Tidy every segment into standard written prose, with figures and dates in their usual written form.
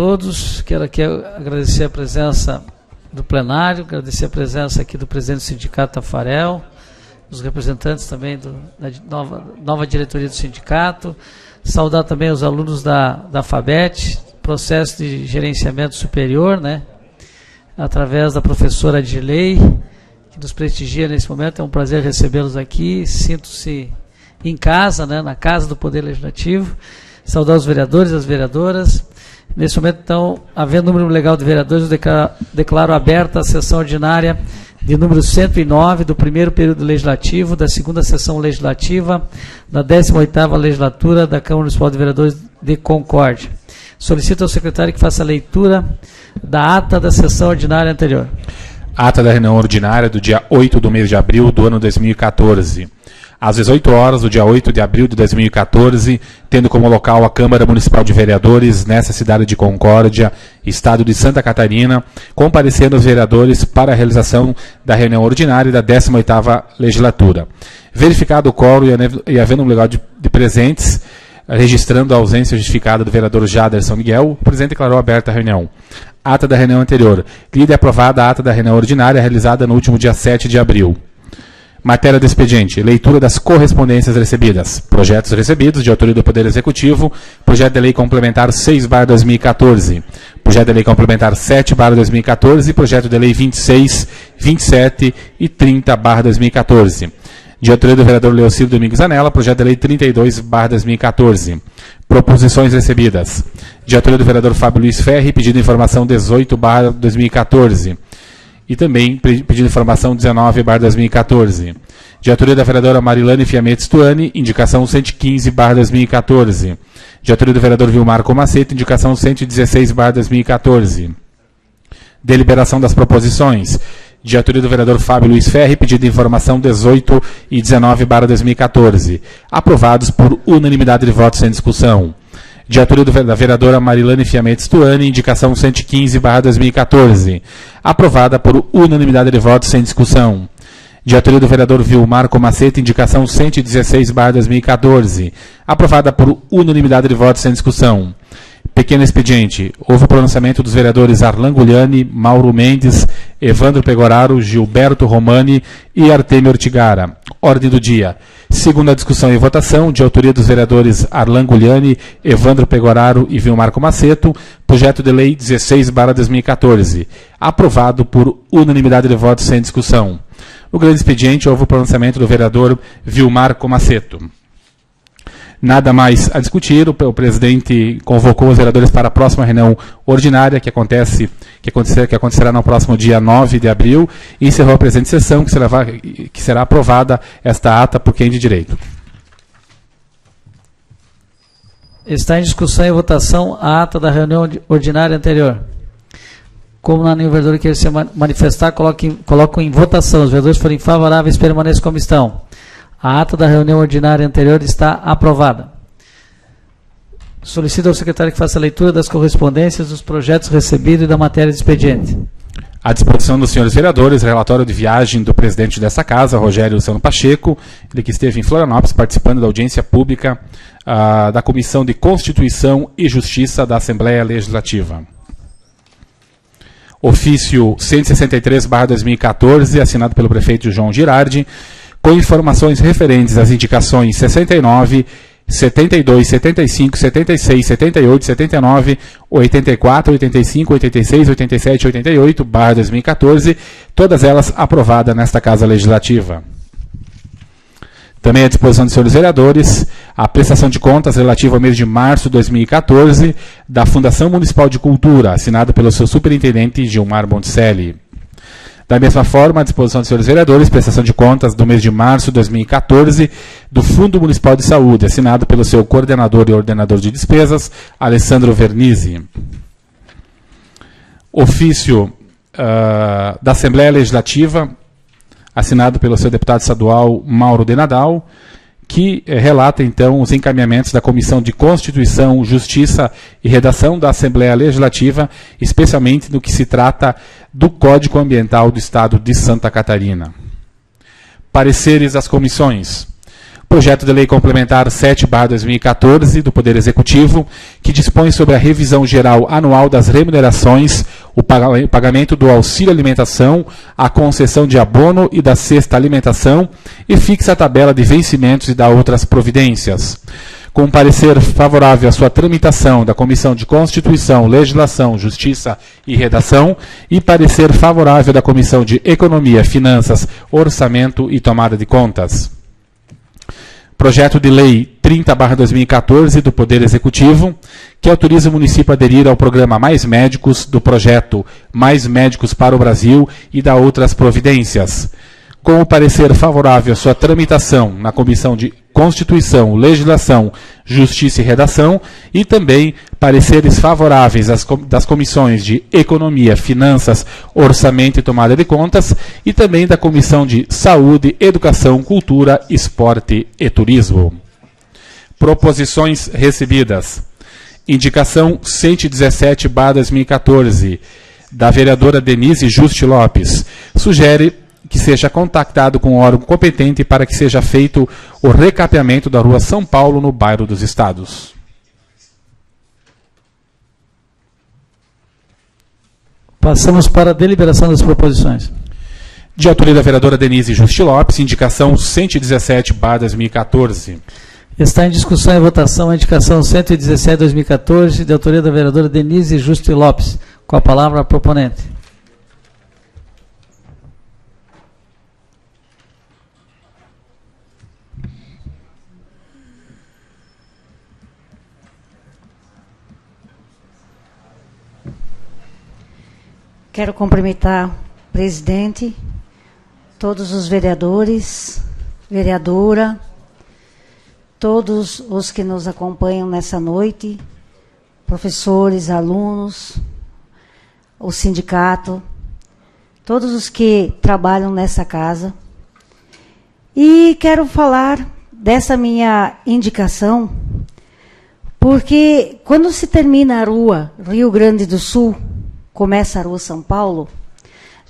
todos. Quero aqui agradecer a presença do plenário, agradecer a presença aqui do presidente do Sindicato Tafarel, dos representantes também da nova diretoria do sindicato, saudar também os alunos da FABET, processo de gerenciamento superior, né, através da professora Dirley, que nos prestigia nesse momento. É um prazer recebê-los aqui, sinto-se em casa, né, na casa do Poder Legislativo. Saudar os vereadores e as vereadoras. Nesse momento, então, havendo número legal de vereadores, eu declaro aberta a sessão ordinária de número 109 do primeiro período legislativo, da segunda sessão legislativa, da 18ª legislatura da Câmara Municipal de Vereadores de Concórdia. Solicito ao secretário que faça a leitura da ata da sessão ordinária anterior. Ata da reunião ordinária do dia 8 do mês de abril do ano 2014. Às 18 horas do dia 8 de abril de 2014, tendo como local a Câmara Municipal de Vereadores, nessa cidade de Concórdia, estado de Santa Catarina, comparecendo os vereadores para a realização da reunião ordinária da 18ª legislatura. Verificado o quórum e havendo um legal de presentes, registrando a ausência justificada do vereador Jaderson Miguel, o presidente declarou aberta a reunião. Ata da reunião anterior. Lida e aprovada a ata da reunião ordinária realizada no último dia 7 de abril. Matéria do expediente. Leitura das correspondências recebidas. Projetos recebidos de autoria do Poder Executivo. Projeto de Lei Complementar 6/2014. Projeto de Lei Complementar 7/2014. Projeto de Lei 26, 27 e 30/2014. De autoria do vereador Leocídio Domingos Anela. Projeto de Lei 32/2014. Proposições recebidas. De autoria do vereador Fábio Luiz Ferri. Pedido de informação 18/2014. E também pedido de informação 19/2014. De autoria da vereadora Marilane Fiametes Tuani, indicação 115/2014. De autoria do vereador Vilmar Comacete, indicação 116/2014. Deliberação das proposições. De autoria do vereador Fábio Luiz Ferri, pedido de informação 18 e 19/2014. Aprovados por unanimidade de votos sem discussão. De autoria da vereadora Marilane Fiametes Tuani, indicação 115/2014. Aprovada por unanimidade de votos sem discussão. De autoria do vereador Vilmar Comacete, indicação 116/2014. Aprovada por unanimidade de votos sem discussão. Pequeno expediente. Houve o pronunciamento dos vereadores Arlan Gugliani, Mauro Mendes, Evandro Pegoraro, Gilberto Romani e Artemio Ortigara. Ordem do dia. Segunda discussão e votação, de autoria dos vereadores Arlan Gugliani, Evandro Pegoraro e Vilmar Comaceto, projeto de lei 16/2014. Aprovado por unanimidade de votos sem discussão. No grande expediente, houve o pronunciamento do vereador Vilmar Comaceto. Nada mais a discutir, o presidente convocou os vereadores para a próxima reunião ordinária, que acontecerá no próximo dia 9 de abril, e encerrou a presente sessão, que será aprovada esta ata por quem de direito. Está em discussão e votação a ata da reunião ordinária anterior. Como não há nenhum vereador que queira se manifestar, coloco em votação. Os vereadores forem favoráveis, permaneçam como estão. A ata da reunião ordinária anterior está aprovada. Solicito ao secretário que faça a leitura das correspondências, dos projetos recebidos e da matéria de expediente. À disposição dos senhores vereadores, relatório de viagem do presidente dessa casa, Rogério Luciano Pacheco, ele que esteve em Florianópolis participando da audiência pública da Comissão de Constituição e Justiça da Assembleia Legislativa. Ofício 163/2014, assinado pelo prefeito João Girardi, com informações referentes às indicações 69, 72, 75, 76, 78, 79, 84, 85, 86, 87 e 88/2014, todas elas aprovadas nesta Casa Legislativa. Também à disposição dos senhores vereadores, a prestação de contas relativa ao mês de março de 2014 da Fundação Municipal de Cultura, assinada pelo seu superintendente Gilmar Monticelli. Da mesma forma, à disposição dos senhores vereadores, prestação de contas do mês de março de 2014 do Fundo Municipal de Saúde, assinado pelo seu coordenador e ordenador de despesas, Alessandro Vernizzi. Ofício da Assembleia Legislativa, assinado pelo seu deputado estadual Mauro de Nadal, que relata, então, os encaminhamentos da Comissão de Constituição, Justiça e Redação da Assembleia Legislativa, especialmente no que se trata do Código Ambiental do Estado de Santa Catarina. Pareceres das comissões. Projeto de Lei Complementar 7/2014 do Poder Executivo, que dispõe sobre a revisão geral anual das remunerações, o pagamento do auxílio alimentação, a concessão de abono e da cesta alimentação e fixa a tabela de vencimentos e dá outras providências. Com parecer favorável à sua tramitação da Comissão de Constituição, Legislação, Justiça e Redação e parecer favorável da Comissão de Economia, Finanças, Orçamento e Tomada de Contas. Projeto de Lei 30/2014 do Poder Executivo, que autoriza o município a aderir ao programa Mais Médicos do projeto Mais Médicos para o Brasil e dá outras providências. Com o parecer favorável à sua tramitação na Comissão de Constituição, Legislação, Justiça e Redação e também pareceres favoráveis das comissões de Economia, Finanças, Orçamento e Tomada de Contas e também da Comissão de Saúde, Educação, Cultura, Esporte e Turismo. Proposições recebidas. Indicação 117/2014, da vereadora Denise Juste Lopes. Sugere que seja contactado com o órgão competente para que seja feito o recapeamento da Rua São Paulo, no bairro dos Estados. Passamos para a deliberação das proposições. De autoria da vereadora Denise Juste Lopes, indicação 117/2014. Está em discussão e votação a indicação 117/2014, de autoria da vereadora Denise Juste Lopes. Com a palavra a proponente. Quero cumprimentar o presidente, todos os vereadores, vereadora, todos os que nos acompanham nessa noite, professores, alunos, o sindicato, todos os que trabalham nessa casa. E quero falar dessa minha indicação, porque quando se termina a rua Rio Grande do Sul, começa a Rua São Paulo,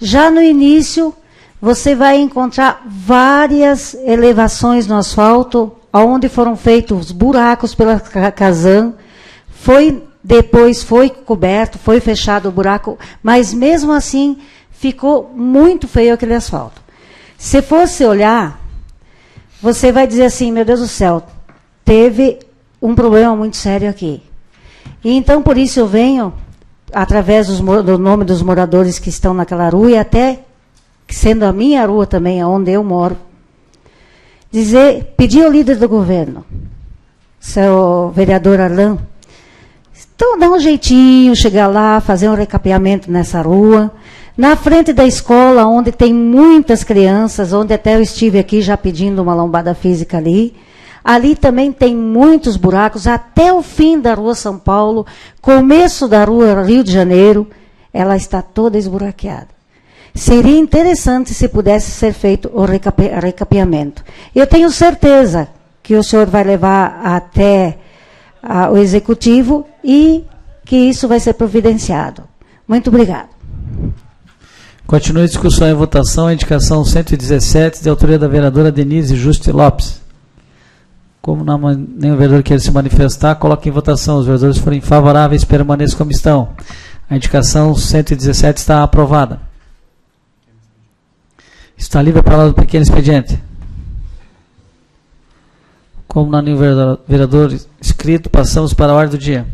já no início você vai encontrar várias elevações no asfalto, onde foram feitos buracos pela Casan, depois foi coberto, foi fechado o buraco, mas mesmo assim ficou muito feio aquele asfalto. Se fosse olhar, você vai dizer assim, meu Deus do céu, teve um problema muito sério aqui. E então por isso eu venho através do nome dos moradores que estão naquela rua, e até sendo a minha rua também, onde eu moro, pedir ao líder do governo, seu vereador Arlan, então dá um jeitinho, chegar lá, fazer um recapeamento nessa rua, na frente da escola, onde tem muitas crianças, onde até eu estive aqui já pedindo uma lombada física ali. Ali também tem muitos buracos, até o fim da Rua São Paulo, começo da Rua Rio de Janeiro, ela está toda esburaqueada. Seria interessante se pudesse ser feito o recapeamento. Eu tenho certeza que o senhor vai levar até o Executivo e que isso vai ser providenciado. Muito obrigado. Continua a discussão e votação a indicação 117, de autoria da vereadora Denise Juste Lopes. Como nenhum vereador queira se manifestar, coloque em votação. Os vereadores forem favoráveis, permaneçam como estão. A indicação 117 está aprovada. Está livre a palavra do pequeno expediente. Como não há nenhum vereador inscrito, passamos para a ordem do dia.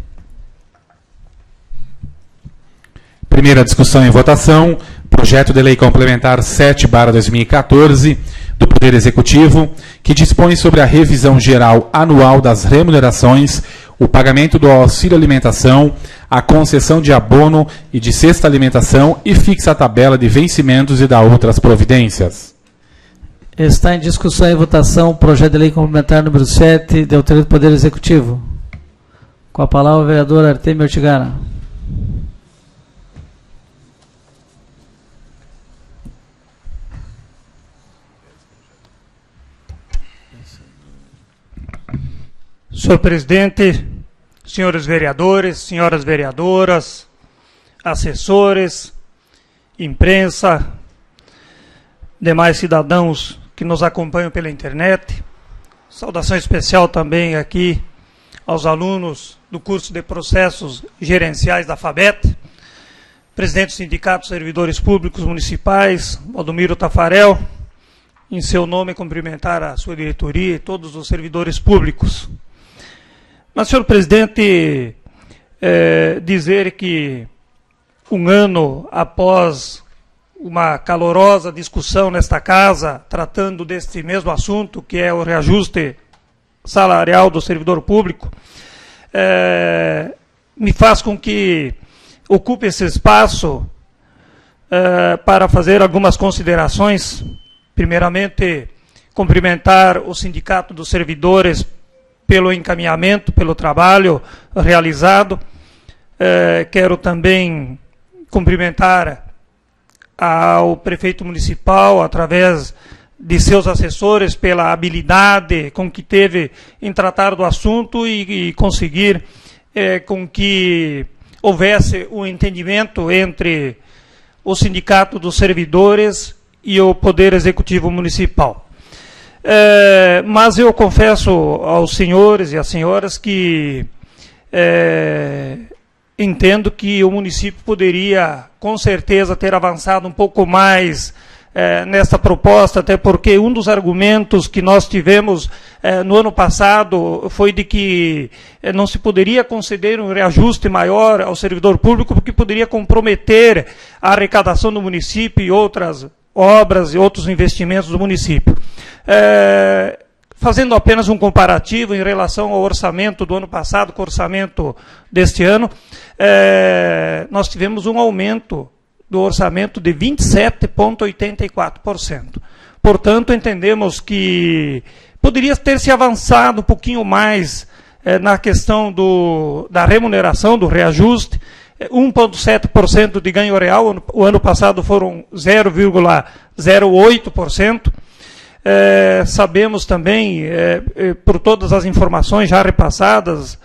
Primeira discussão e votação. Projeto de Lei Complementar 7/2014 do Poder Executivo, que dispõe sobre a revisão geral anual das remunerações, o pagamento do auxílio alimentação, a concessão de abono e de cesta alimentação e fixa a tabela de vencimentos e dá outras providências. Está em discussão e votação o projeto de lei complementar número 7, de autoria do Poder Executivo. Com a palavra o vereador Artemio Ortigara. Senhor presidente, senhores vereadores, senhoras vereadoras, assessores, imprensa, demais cidadãos que nos acompanham pela internet, Saudação especial também aqui aos alunos do curso de Processos Gerenciais da FABET, presidente do Sindicato dos Servidores Públicos Municipais, Valdomiro Tafarel, em seu nome cumprimentar a sua diretoria e todos os servidores públicos. Mas, senhor presidente, dizer que um ano após uma calorosa discussão nesta casa, tratando deste mesmo assunto, que é o reajuste salarial do servidor público, me faz com que ocupe esse espaço para fazer algumas considerações. Primeiramente, cumprimentar o Sindicato dos Servidores pelo encaminhamento, pelo trabalho realizado. Quero também cumprimentar ao prefeito municipal, através de seus assessores, pela habilidade com que teve em tratar do assunto e conseguir com que houvesse um entendimento entre o Sindicato dos Servidores e o Poder Executivo Municipal. Mas eu confesso aos senhores e às senhoras que entendo que o município poderia, com certeza, ter avançado um pouco mais nessa proposta, até porque um dos argumentos que nós tivemos no ano passado foi de que não se poderia conceder um reajuste maior ao servidor público, porque poderia comprometer a arrecadação do município e outras obras e outros investimentos do município. Fazendo apenas um comparativo em relação ao orçamento do ano passado com o orçamento deste ano, nós tivemos um aumento do orçamento de 27,84%. Portanto, entendemos que poderia ter se avançado um pouquinho mais na questão da remuneração, do reajuste. 1,7% de ganho real, o ano passado foram 0,08%. Sabemos também, por todas as informações já repassadas,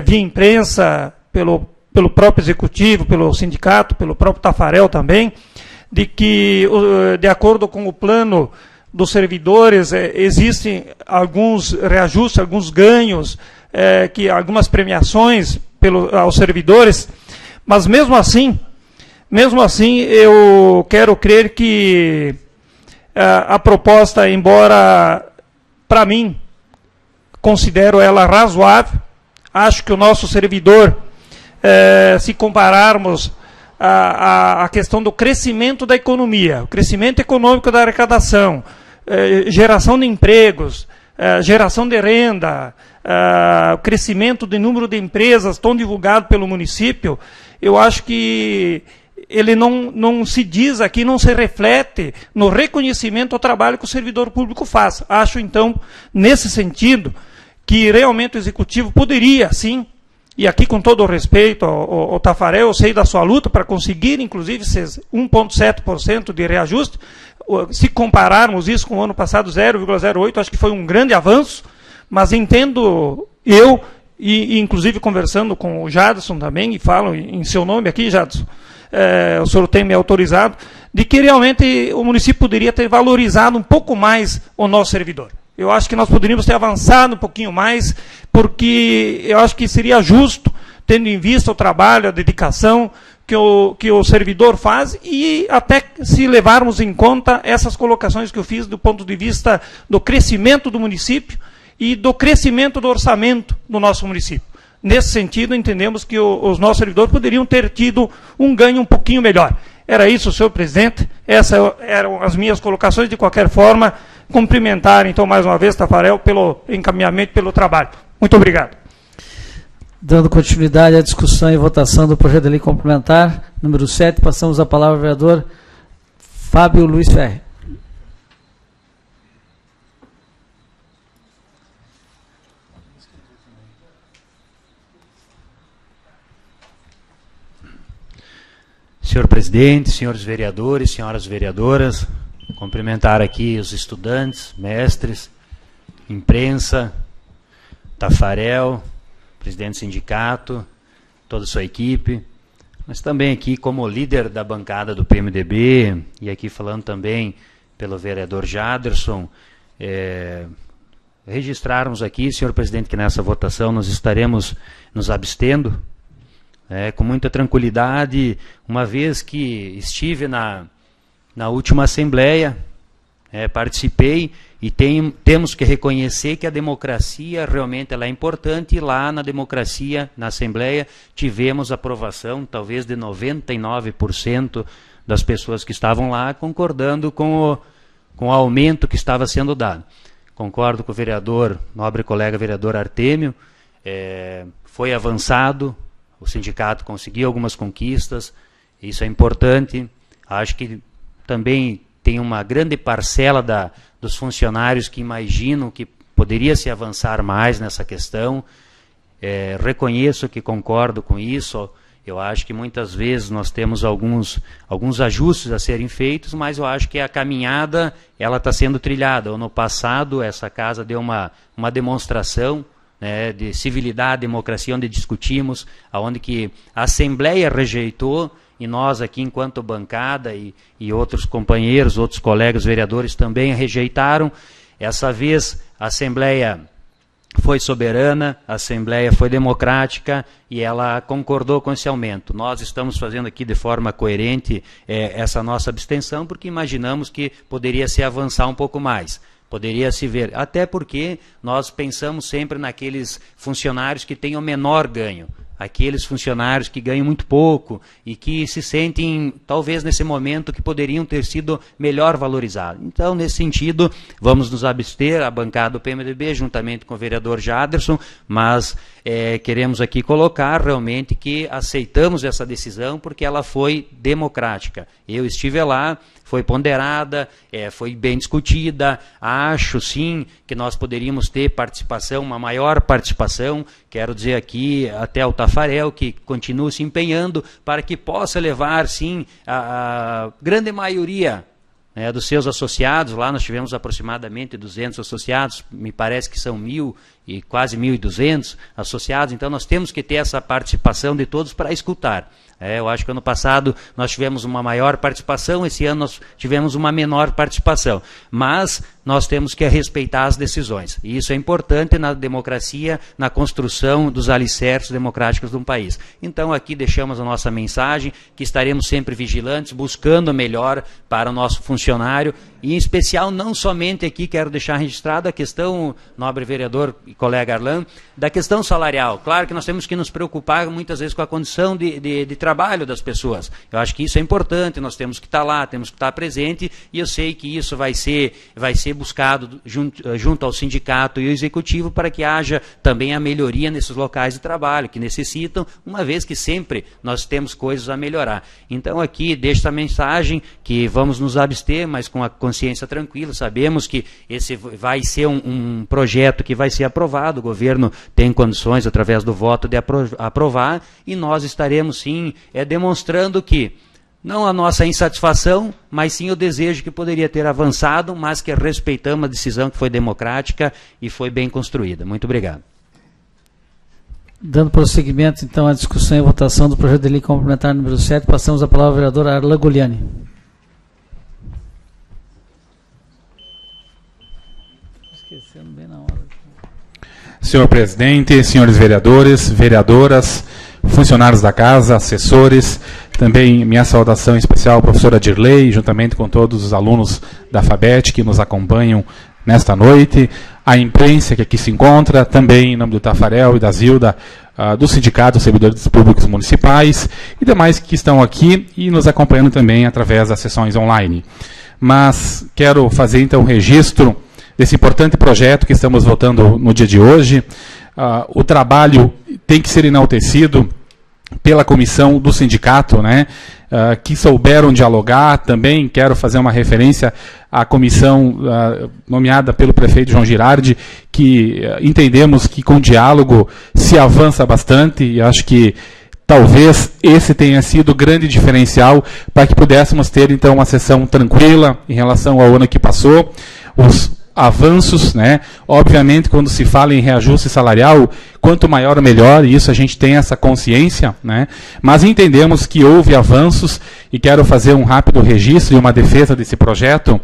via imprensa, pelo próprio Executivo, pelo Sindicato, pelo próprio Tafarel também, de que, de acordo com o plano dos servidores, existem alguns reajustes, alguns ganhos, algumas premiações aos servidores, mas mesmo assim, eu quero crer que a proposta, embora, para mim, considero ela razoável, acho que o nosso servidor, se compararmos a questão do crescimento da economia, o crescimento econômico da arrecadação, geração de empregos, geração de renda, o crescimento do número de empresas tão divulgado pelo município, eu acho que ele não se diz aqui, não se reflete no reconhecimento ao trabalho que o servidor público faz. Acho, então, nesse sentido, que realmente o Executivo poderia, sim, e aqui com todo o respeito ao Tafarel, eu sei da sua luta para conseguir, inclusive, esses 1,7% de reajuste. Se compararmos isso com o ano passado, 0,08%, acho que foi um grande avanço, mas entendo eu, e inclusive conversando com o Jadson também, e falo em seu nome aqui, Jadson, o senhor tem me autorizado, de que realmente o município poderia ter valorizado um pouco mais o nosso servidor. Eu acho que nós poderíamos ter avançado um pouquinho mais, porque eu acho que seria justo, tendo em vista o trabalho, a dedicação que o servidor faz, e até se levarmos em conta essas colocações que eu fiz do ponto de vista do crescimento do município e do crescimento do orçamento do nosso município. Nesse sentido, entendemos que os nossos servidores poderiam ter tido um ganho um pouquinho melhor. Era isso, senhor presidente. Essas eram as minhas colocações. De qualquer forma, cumprimentar, então, mais uma vez, Tafarel, pelo encaminhamento, pelo trabalho. Muito obrigado. Dando continuidade à discussão e votação do projeto de lei complementar, número 7, passamos a palavra ao vereador Fábio Luiz Ferre. Senhor presidente, senhores vereadores, senhoras vereadoras, cumprimentar aqui os estudantes, mestres, imprensa, Tafarel, presidente do sindicato, toda a sua equipe, mas também aqui como líder da bancada do PMDB, e aqui falando também pelo vereador Jaderson, registrarmos aqui, senhor presidente, que nessa votação nós estaremos nos abstendo, com muita tranquilidade, uma vez que estive na última Assembleia, participei, e temos que reconhecer que a democracia realmente ela é importante, e lá na democracia, na Assembleia, tivemos aprovação, talvez de 99% das pessoas que estavam lá, concordando com o aumento que estava sendo dado. Concordo com o vereador, nobre colega vereador Artêmio, foi avançado, o sindicato conseguiu algumas conquistas, isso é importante. Acho que também tem uma grande parcela dos funcionários que imaginam que poderia se avançar mais nessa questão. Reconheço que concordo com isso. Eu acho que muitas vezes nós temos alguns ajustes a serem feitos, mas eu acho que a caminhada ela está sendo trilhada. Ano passado, essa casa deu uma demonstração, né, de civilidade, democracia, onde discutimos, onde que a Assembleia rejeitou, e nós aqui, enquanto bancada, e outros companheiros, outros colegas vereadores também rejeitaram. Essa vez a Assembleia foi soberana, a Assembleia foi democrática e ela concordou com esse aumento. Nós estamos fazendo aqui de forma coerente essa nossa abstenção, porque imaginamos que poderia se avançar um pouco mais. Poderia se ver, até porque nós pensamos sempre naqueles funcionários que têm o menor ganho, aqueles funcionários que ganham muito pouco e que se sentem, talvez nesse momento, que poderiam ter sido melhor valorizados. Então, nesse sentido, vamos nos abster, a bancada do PMDB, juntamente com o vereador Jaderson, mas queremos aqui colocar realmente que aceitamos essa decisão porque ela foi democrática. Eu estive lá, foi ponderada, foi bem discutida. Acho, sim, que nós poderíamos ter participação, uma maior participação. Quero dizer aqui até ao Tafarel, que continua se empenhando para que possa levar, sim, a grande maioria dos seus associados. Lá nós tivemos aproximadamente 200 associados, me parece que são 1.000 e quase 1.200 associados. Então nós temos que ter essa participação de todos para escutar. Eu acho que ano passado nós tivemos uma maior participação, esse ano nós tivemos uma menor participação. Mas nós temos que respeitar as decisões. E isso é importante na democracia, na construção dos alicerces democráticos de um país. Então aqui deixamos a nossa mensagem, que estaremos sempre vigilantes, buscando o melhor para o nosso funcionário. E em especial, não somente aqui, quero deixar registrado a questão, nobre vereador e colega Arlan, da questão salarial. Claro que nós temos que nos preocupar muitas vezes com a condição de trabalho das pessoas. Eu acho que isso é importante, nós temos que estar lá, temos que estar presente, e eu sei que isso vai ser buscado junto ao sindicato e ao executivo para que haja também a melhoria nesses locais de trabalho, que necessitam, uma vez que sempre nós temos coisas a melhorar. Então aqui deixo essa mensagem que vamos nos abster, mas com a consciência tranquila. Sabemos que esse vai ser um projeto que vai ser aprovado, o governo tem condições, através do voto, de aprovar, e nós estaremos, sim, demonstrando que não a nossa insatisfação, mas sim o desejo que poderia ter avançado, mas que respeitamos a decisão que foi democrática e foi bem construída. Muito obrigado. Dando prosseguimento, então, à discussão e votação do projeto de lei complementar número 7, passamos a palavra ao vereador Arlan Guliani. Esquecendo bem na hora. Senhor presidente, senhores vereadores, vereadoras, funcionários da casa, assessores, também minha saudação especial à professora Dirley, juntamente com todos os alunos da FABET que nos acompanham nesta noite, a imprensa que aqui se encontra, também em nome do Tafarel e da Zilda, do Sindicato dos Servidores Públicos Municipais, e demais que estão aqui e nos acompanhando também através das sessões online. Mas quero fazer então um registro desse importante projeto que estamos votando no dia de hoje. O trabalho tem que ser enaltecido pela comissão do sindicato, né, que souberam dialogar. Também quero fazer uma referência à comissão nomeada pelo prefeito João Girardi, que entendemos que com diálogo se avança bastante, e acho que talvez esse tenha sido o grande diferencial para que pudéssemos ter então uma sessão tranquila em relação ao ano que passou. Os avanços, né? Obviamente, quando se fala em reajuste salarial, quanto maior melhor, e isso a gente tem essa consciência, né? Mas entendemos que houve avanços, e quero fazer um rápido registro e uma defesa desse projeto,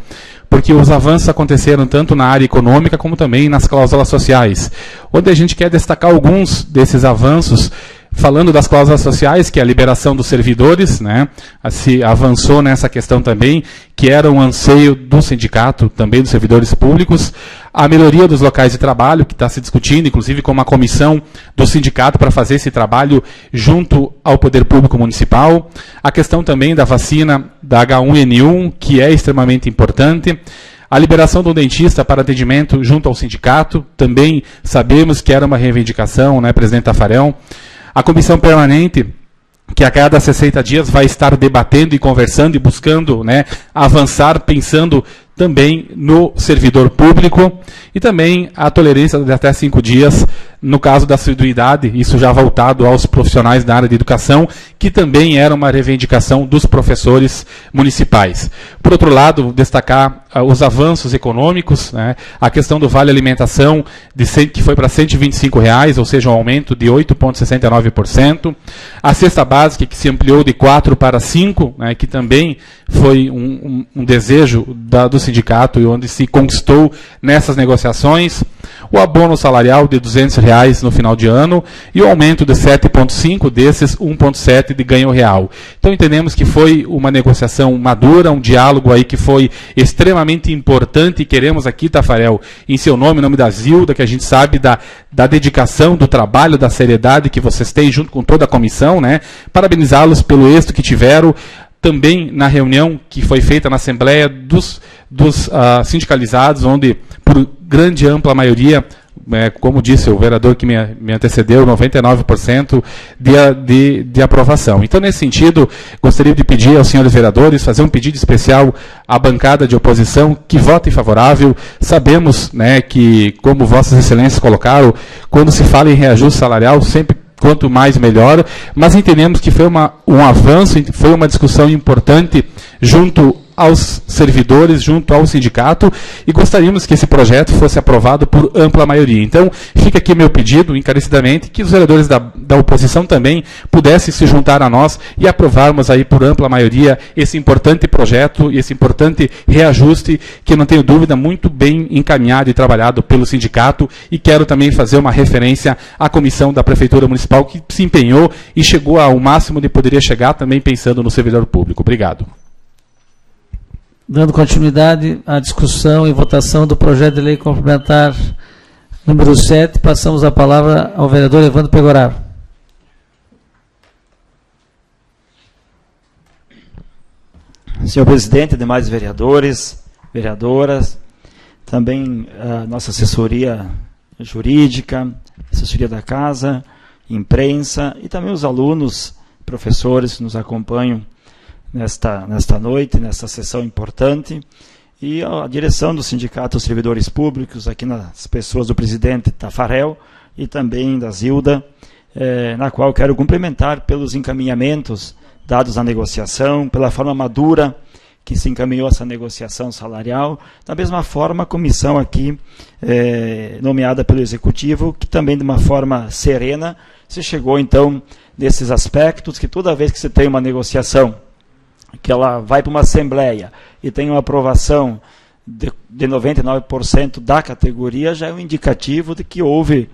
porque os avanços aconteceram tanto na área econômica como também nas cláusulas sociais, onde a gente quer destacar alguns desses avanços. Falando das cláusulas sociais, que é a liberação dos servidores, né, se avançou nessa questão também, que era um anseio do sindicato, também dos servidores públicos, a melhoria dos locais de trabalho, que está se discutindo, inclusive com uma comissão do sindicato para fazer esse trabalho junto ao poder público municipal, a questão também da vacina da H1N1, que é extremamente importante, a liberação do dentista para atendimento junto ao sindicato, também sabemos que era uma reivindicação, né, presidente Tafarel. A comissão permanente, que a cada 60 dias vai estar debatendo e conversando e buscando, né, avançar, pensando também no servidor público, e também a tolerância de até 5 dias no caso da assiduidade, isso já voltado aos profissionais da área de educação, que também era uma reivindicação dos professores municipais. Por outro lado, destacar os avanços econômicos, né, a questão do Vale Alimentação, que foi para R$ 125, ou seja, um aumento de 8,69%, a cesta básica, que se ampliou de 4 para 5, né, que também foi um desejo do sindicato e onde se conquistou nessas negociações, o abono salarial de R$ 200 no final de ano e o aumento de 7,5 desses 1,7 de ganho real. Então entendemos que foi uma negociação madura, um diálogo aí que foi extremamente importante e queremos aqui, Tafarel, em seu nome, em nome da Zilda, que a gente sabe da dedicação, do trabalho, da seriedade que vocês têm junto com toda a comissão, né? Parabenizá-los pelo êxito que tiveram. Também na reunião que foi feita na Assembleia dos sindicalizados, onde, por grande ampla maioria, como disse o vereador que me antecedeu, 99% de aprovação. Então, nesse sentido, gostaria de pedir aos senhores vereadores, fazer um pedido especial à bancada de oposição que votem favorável. Sabemos, né, que, como vossas excelências colocaram, quando se fala em reajuste salarial, sempre quanto mais melhor, mas entendemos que foi um avanço, foi uma discussão importante junto aos servidores, junto ao sindicato, e gostaríamos que esse projeto fosse aprovado por ampla maioria. Então, fica aqui meu pedido, encarecidamente, que os vereadores da oposição também pudessem se juntar a nós e aprovarmos aí por ampla maioria esse importante projeto e esse importante reajuste, que não tenho dúvida, muito bem encaminhado e trabalhado pelo sindicato, e quero também fazer uma referência à comissão da Prefeitura Municipal, que se empenhou e chegou ao máximo de poderia chegar, também pensando no servidor público. Obrigado. Dando continuidade à discussão e votação do projeto de lei complementar número 7, passamos a palavra ao vereador Evandro Pegoraro. Senhor presidente, demais vereadores, vereadoras, também a nossa assessoria jurídica, assessoria da casa, imprensa e também os alunos, professores que nos acompanham nesta noite, nesta sessão importante, e a direção do Sindicato dos Servidores Públicos, aqui nas pessoas do presidente Tafarel e também da Zilda, na qual quero cumprimentar pelos encaminhamentos dados na negociação, pela forma madura que se encaminhou essa negociação salarial, da mesma forma a comissão aqui, nomeada pelo Executivo, que também de uma forma serena se chegou então nesses aspectos, que toda vez que se tem uma negociação que ela vai para uma assembleia e tem uma aprovação de 99% da categoria, já é um indicativo de que houve,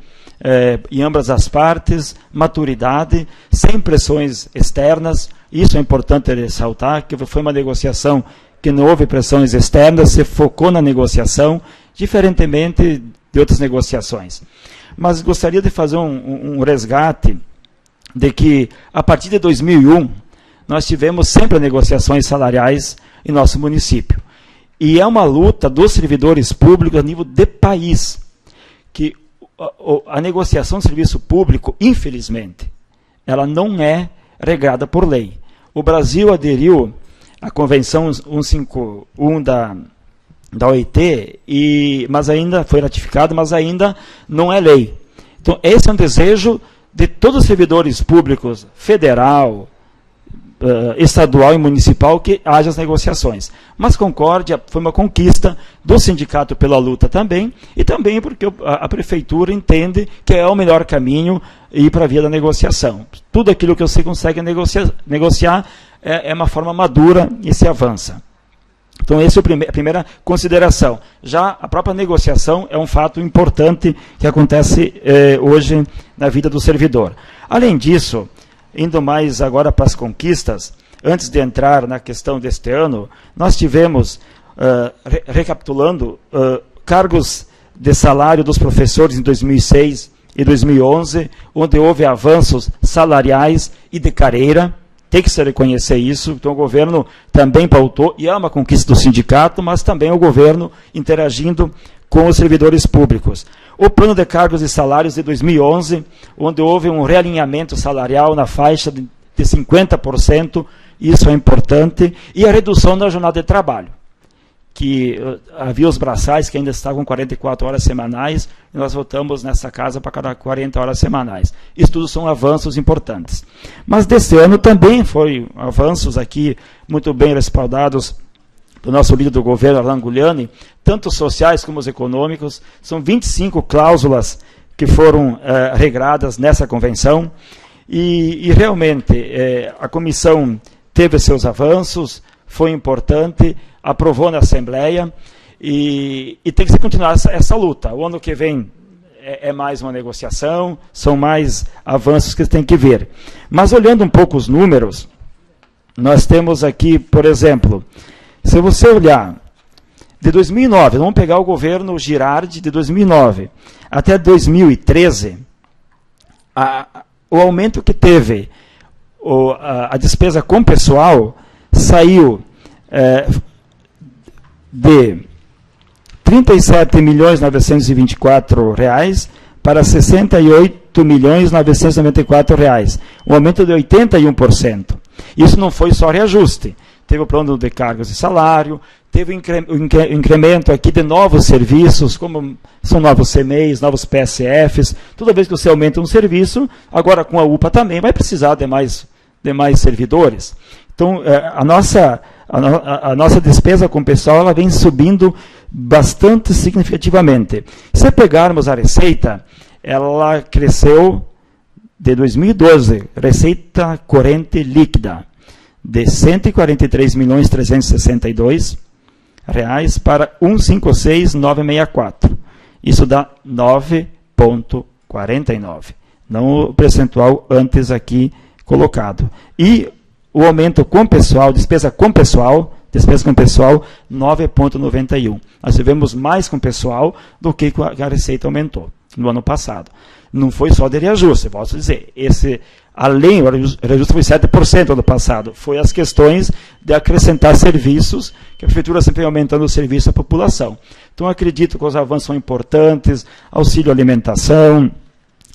em ambas as partes, maturidade, sem pressões externas. Isso é importante ressaltar, que foi uma negociação que não houve pressões externas, se focou na negociação, diferentemente de outras negociações. Mas gostaria de fazer um resgate de que, a partir de 2001, nós tivemos sempre negociações salariais em nosso município. E é uma luta dos servidores públicos a nível de país, que a negociação do serviço público, infelizmente, ela não é regrada por lei. O Brasil aderiu à Convenção 151 da OIT, mas ainda foi ratificado, mas ainda não é lei. Então, esse é um desejo de todos os servidores públicos, federal, estadual e municipal, que haja as negociações. Mas Concórdia foi uma conquista do sindicato pela luta também, e também porque a prefeitura entende que é o melhor caminho ir para a via da negociação. Tudo aquilo que você consegue negociar é uma forma madura e se avança. Então, essa é a primeira consideração. Já a própria negociação é um fato importante que acontece hoje na vida do servidor. Além disso, indo mais agora para as conquistas, antes de entrar na questão deste ano, nós tivemos, recapitulando, cargos de salário dos professores em 2006 e 2011, onde houve avanços salariais e de carreira. Tem que se reconhecer isso. Então, o governo também pautou, e é uma conquista do sindicato, mas também o governo interagindo com os servidores públicos. O plano de cargos e salários de 2011, onde houve um realinhamento salarial na faixa de 50%, isso é importante, e a redução da jornada de trabalho, que havia os braçais que ainda estavam 44 horas semanais, e nós voltamos nessa casa para cada 40 horas semanais. Isso tudo são avanços importantes. Mas desse ano também foi avanços aqui muito bem respaldados do nosso líder do governo, Alain Gugliani, tanto os sociais como os econômicos. São 25 cláusulas que foram regradas nessa convenção, e realmente a comissão teve seus avanços, foi importante, aprovou na Assembleia, e tem que se continuar essa luta. O ano que vem é mais uma negociação, são mais avanços que tem que ver. Mas olhando um pouco os números, nós temos aqui, por exemplo, se você olhar de 2009, vamos pegar o governo Girardi de 2009 até 2013, o aumento que teve a despesa com pessoal saiu de R$ 37.924 para R$ 68.994, um aumento de 81%. Isso não foi só reajuste, teve o plano de cargos e salário, teve o incremento aqui de novos serviços, como são novos CMEs, novos PSFs. Toda vez que você aumenta um serviço, agora com a UPA também vai precisar de mais servidores. Então, a nossa despesa com o pessoal ela vem subindo bastante significativamente. Se pegarmos a receita, ela cresceu de 2012, receita corrente líquida, de R$ 143.362 para R$ 156.964. Isso dá 9,49. Não o percentual antes aqui colocado. E o aumento com pessoal, despesa com pessoal, 9,91. Nós tivemos mais com pessoal do que a receita aumentou no ano passado. Não foi só de reajuste, posso dizer. Além, o reajuste foi 7% no ano passado. Foi as questões de acrescentar serviços, que a prefeitura sempre aumentando o serviço à população. Então, acredito que os avanços são importantes, auxílio alimentação,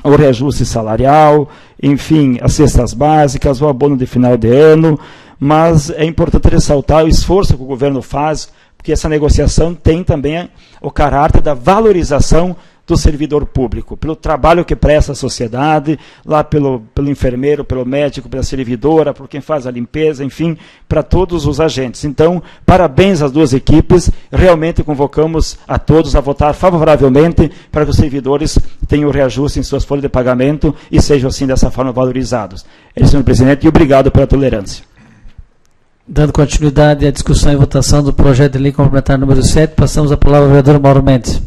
o reajuste salarial, enfim, as cestas básicas, o abono de final de ano, mas é importante ressaltar o esforço que o governo faz, porque essa negociação tem também o caráter da valorização do servidor público, pelo trabalho que presta à sociedade, lá pelo enfermeiro, pelo médico, pela servidora, por quem faz a limpeza, enfim, para todos os agentes. Então, parabéns às duas equipes, realmente convocamos a todos a votar favoravelmente para que os servidores tenham reajuste em suas folhas de pagamento e sejam, assim, dessa forma valorizados. É isso, senhor presidente, e obrigado pela tolerância. Dando continuidade à discussão e votação do projeto de lei complementar número 7, passamos a palavra ao vereador Mauro Mendes.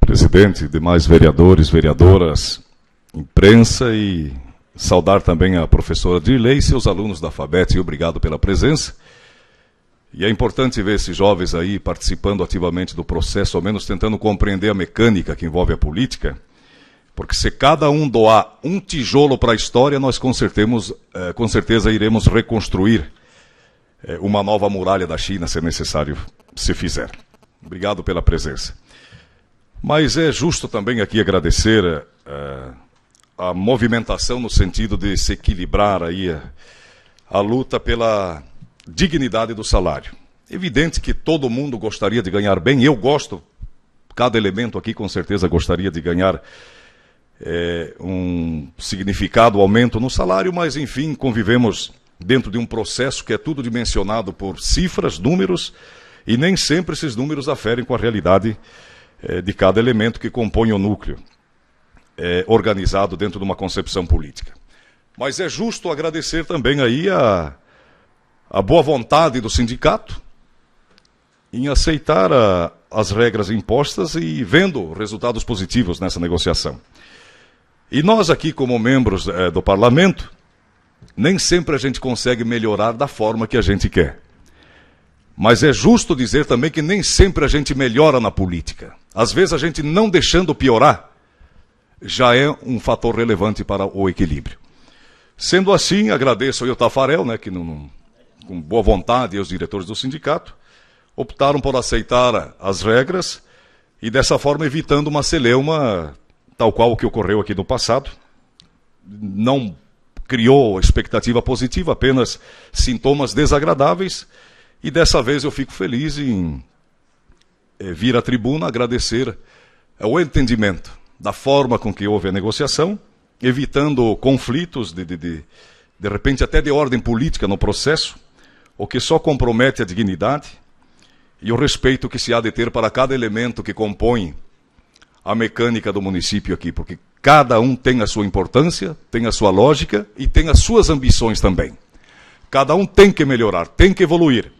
Presidente, demais vereadores, vereadoras, imprensa, e saudar também a professora Dirley e seus alunos da FABET, e obrigado pela presença. E é importante ver esses jovens aí participando ativamente do processo, ao menos tentando compreender a mecânica que envolve a política, porque se cada um doar um tijolo para a história, nós com certeza iremos reconstruir uma nova muralha da China, se necessário, se fizer. Obrigado pela presença. Mas é justo também aqui agradecer a movimentação no sentido de se equilibrar aí a luta pela dignidade do salário. Evidente que todo mundo gostaria de ganhar bem, eu gosto, cada elemento aqui com certeza gostaria de ganhar um significado aumento no salário, mas enfim, convivemos dentro de um processo que é tudo dimensionado por cifras, números, e nem sempre esses números aferem com a realidade de cada elemento que compõe o núcleo organizado dentro de uma concepção política. Mas é justo agradecer também aí a boa vontade do sindicato em aceitar as regras impostas e vendo resultados positivos nessa negociação. E nós aqui, como membros do parlamento, nem sempre a gente consegue melhorar da forma que a gente quer. Mas é justo dizer também que nem sempre a gente melhora na política. Às vezes a gente não deixando piorar já é um fator relevante para o equilíbrio. Sendo assim, agradeço ao Tafarel, né, que com boa vontade, e os diretores do sindicato, optaram por aceitar as regras e dessa forma evitando uma celeuma tal qual o que ocorreu aqui no passado. Não criou expectativa positiva, apenas sintomas desagradáveis. E dessa vez eu fico feliz em vir à tribuna agradecer o entendimento da forma com que houve a negociação, evitando conflitos, de repente até de ordem política no processo, o que só compromete a dignidade e o respeito que se há de ter para cada elemento que compõe a mecânica do município aqui, porque cada um tem a sua importância, tem a sua lógica e tem as suas ambições também. Cada um tem que melhorar, tem que evoluir.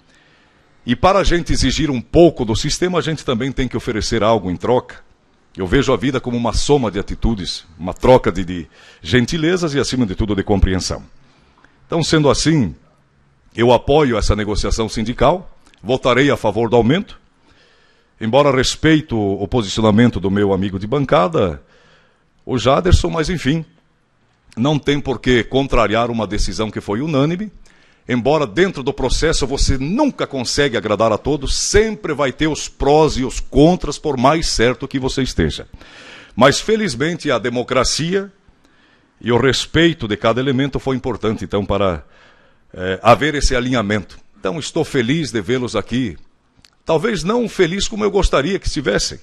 E para a gente exigir um pouco do sistema, a gente também tem que oferecer algo em troca. Eu vejo a vida como uma soma de atitudes, uma troca de gentilezas e, acima de tudo, de compreensão. Então, sendo assim, eu apoio essa negociação sindical, votarei a favor do aumento, embora respeito o posicionamento do meu amigo de bancada, o Jaderson, mas enfim, não tem por que contrariar uma decisão que foi unânime. Embora dentro do processo você nunca consegue agradar a todos, sempre vai ter os prós e os contras, por mais certo que você esteja. Mas felizmente a democracia e o respeito de cada elemento foi importante, então, para haver esse alinhamento. Então estou feliz de vê-los aqui, talvez não feliz como eu gostaria que estivessem,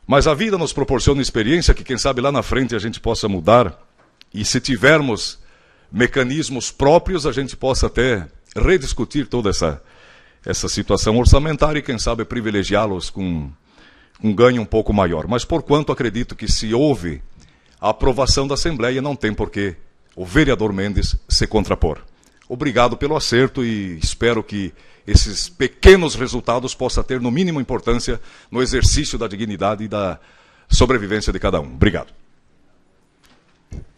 mas a vida nos proporciona experiência que quem sabe lá na frente a gente possa mudar, e se tivermos mecanismos próprios, a gente possa até rediscutir toda essa situação orçamentária e, quem sabe, privilegiá-los com um ganho um pouco maior. Mas, porquanto, acredito que se houve a aprovação da Assembleia, não tem por que o vereador Mendes se contrapor. Obrigado pelo acerto e espero que esses pequenos resultados possam ter, no mínimo, importância no exercício da dignidade e da sobrevivência de cada um. Obrigado.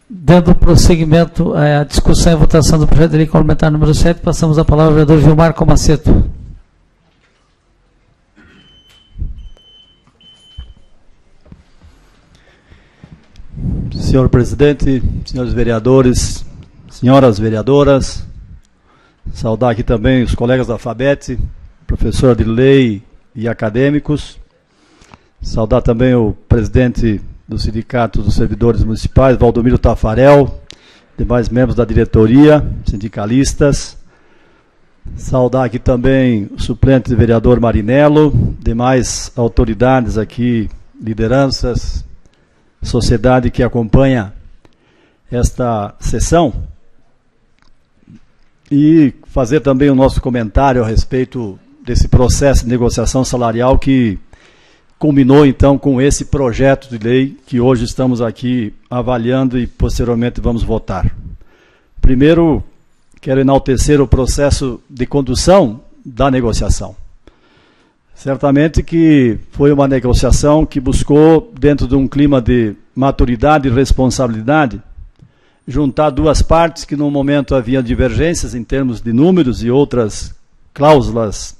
Dando prosseguimento à discussão e votação do projeto de lei complementar número 7, passamos a palavra ao vereador Gilmar Comaceto. Senhor presidente, senhores vereadores, senhoras vereadoras, saudar aqui também os colegas da FABET, professor de lei e acadêmicos, saudar também o presidente do Sindicato dos Servidores Municipais, Valdomiro Tafarel, demais membros da diretoria, sindicalistas. Saudar aqui também o suplente vereador Marinello, demais autoridades aqui, lideranças, sociedade que acompanha esta sessão. E fazer também o nosso comentário a respeito desse processo de negociação salarial que culminou, então, com esse projeto de lei que hoje estamos aqui avaliando e, posteriormente, vamos votar. Primeiro, quero enaltecer o processo de condução da negociação. Certamente que foi uma negociação que buscou, dentro de um clima de maturidade e responsabilidade, juntar duas partes que, no momento, havia divergências em termos de números e outras cláusulas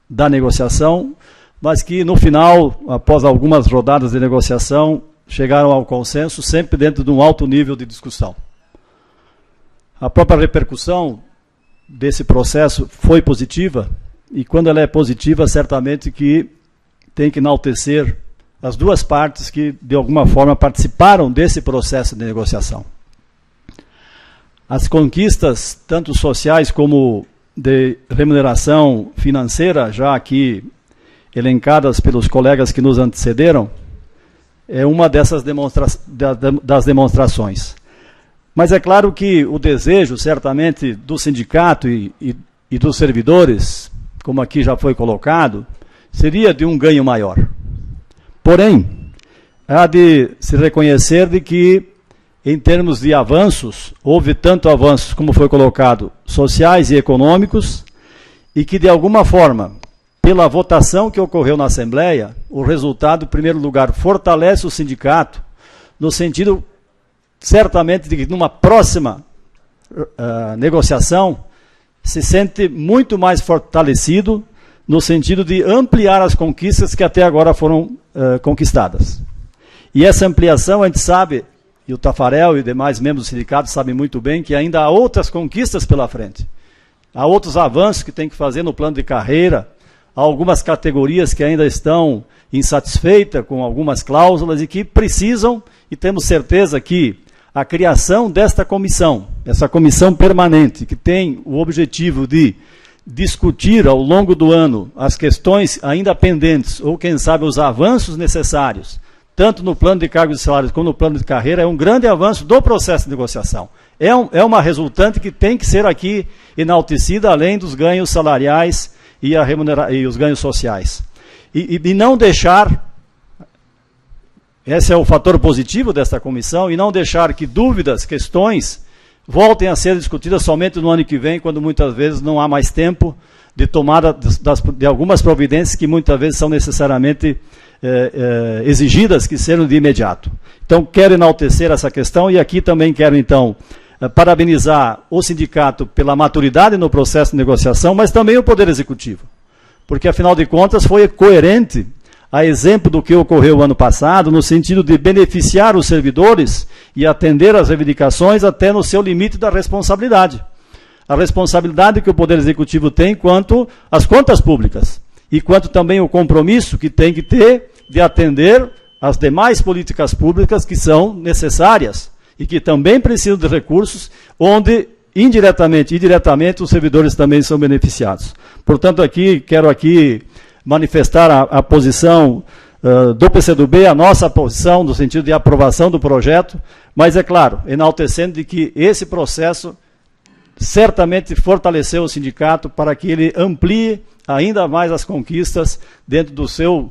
da negociação, mas que no final, após algumas rodadas de negociação, chegaram ao consenso, sempre dentro de um alto nível de discussão. A própria repercussão desse processo foi positiva, e quando ela é positiva, certamente que tem que enaltecer as duas partes que, de alguma forma, participaram desse processo de negociação. As conquistas, tanto sociais como de remuneração financeira, já aqui elencadas pelos colegas que nos antecederam, é uma dessas das demonstrações. Mas é claro que o desejo, certamente, do sindicato e dos servidores, como aqui já foi colocado, seria de um ganho maior. Porém, há de se reconhecer de que em termos de avanços, houve tanto avanços, como foi colocado, sociais e econômicos, e que, de alguma forma, pela votação que ocorreu na Assembleia, o resultado, em primeiro lugar, fortalece o sindicato, no sentido, certamente, de que numa próxima negociação, se sente muito mais fortalecido, no sentido de ampliar as conquistas que até agora foram conquistadas. E essa ampliação, a gente sabe, e o Tafarel e demais membros do sindicato sabem muito bem, que ainda há outras conquistas pela frente. Há outros avanços que tem que fazer no plano de carreira, há algumas categorias que ainda estão insatisfeitas com algumas cláusulas e que precisam, e temos certeza que a criação desta comissão, essa comissão permanente, que tem o objetivo de discutir ao longo do ano as questões ainda pendentes, ou quem sabe os avanços necessários, tanto no plano de cargos e salários como no plano de carreira, é um grande avanço do processo de negociação. É uma resultante que tem que ser aqui enaltecida, além dos ganhos salariais e os ganhos sociais. E não deixar, esse é o fator positivo desta comissão, e não deixar que dúvidas, questões, voltem a ser discutidas somente no ano que vem, quando muitas vezes não há mais tempo de tomada de algumas providências que muitas vezes são necessariamente exigidas que sejam de imediato. Então, quero enaltecer essa questão e aqui também quero, então, parabenizar o sindicato pela maturidade no processo de negociação, mas também o Poder Executivo, porque, afinal de contas, foi coerente, a exemplo do que ocorreu ano passado, no sentido de beneficiar os servidores e atender às reivindicações até no seu limite da responsabilidade. A responsabilidade que o Poder Executivo tem quanto às contas públicas e quanto também o compromisso que tem que ter de atender às demais políticas públicas que são necessárias e que também precisam de recursos, onde indiretamente e diretamente os servidores também são beneficiados. Portanto, quero manifestar a posição do PCdoB, a nossa posição no sentido de aprovação do projeto, mas, é claro, enaltecendo de que esse processo certamente fortaleceu o sindicato para que ele amplie ainda mais as conquistas dentro do seu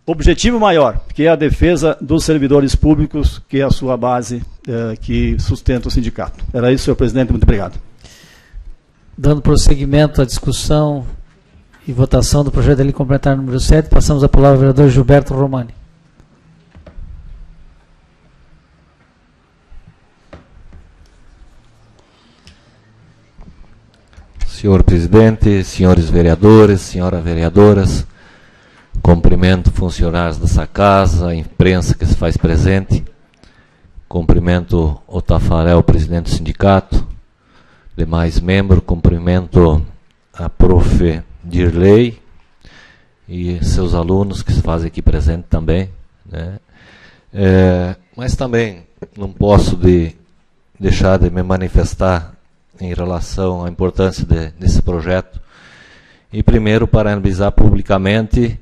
objetivo maior, que é a defesa dos servidores públicos, que é a sua base que sustenta o sindicato. Era isso, senhor presidente. Muito obrigado. Dando prosseguimento à discussão e votação do projeto de lei complementar número 7, passamos a palavra ao vereador Gilberto Romani. Senhor presidente, senhores vereadores, senhoras vereadoras, cumprimento funcionários dessa casa, a imprensa que se faz presente, cumprimento o Tafarel, presidente do sindicato, demais membros, cumprimento a prof. Dirley e seus alunos que se fazem aqui presente também, né? Mas também não posso deixar de me manifestar em relação à importância desse projeto e primeiro parabenizar publicamente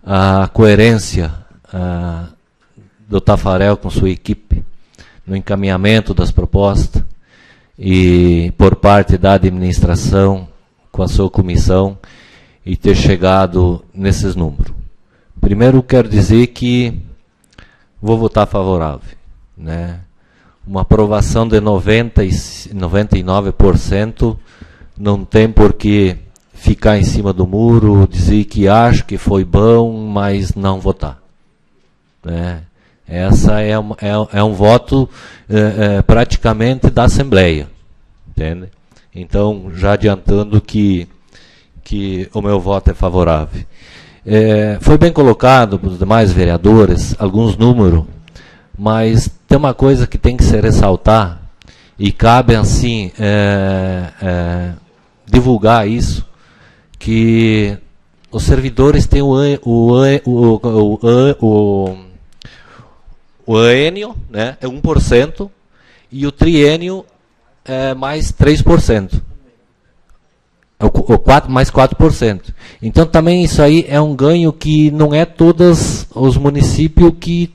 a coerência do Tafarel com sua equipe no encaminhamento das propostas e por parte da administração com a sua comissão e ter chegado nesses números. Primeiro quero dizer que vou votar favorável, né? Uma aprovação de 99% não tem por que ficar em cima do muro, dizer que acho que foi bom, mas não votar, né? Essa é um voto praticamente da Assembleia, entende? Então, já adiantando que o meu voto é favorável. Foi bem colocado pelos demais vereadores alguns números, mas tem uma coisa que tem que se ressaltar, e cabe assim divulgar isso, que os servidores têm o aênio, né, é 1%, e o triênio é mais 3%. Mais 4%. Então também isso aí é um ganho que não é todos os municípios que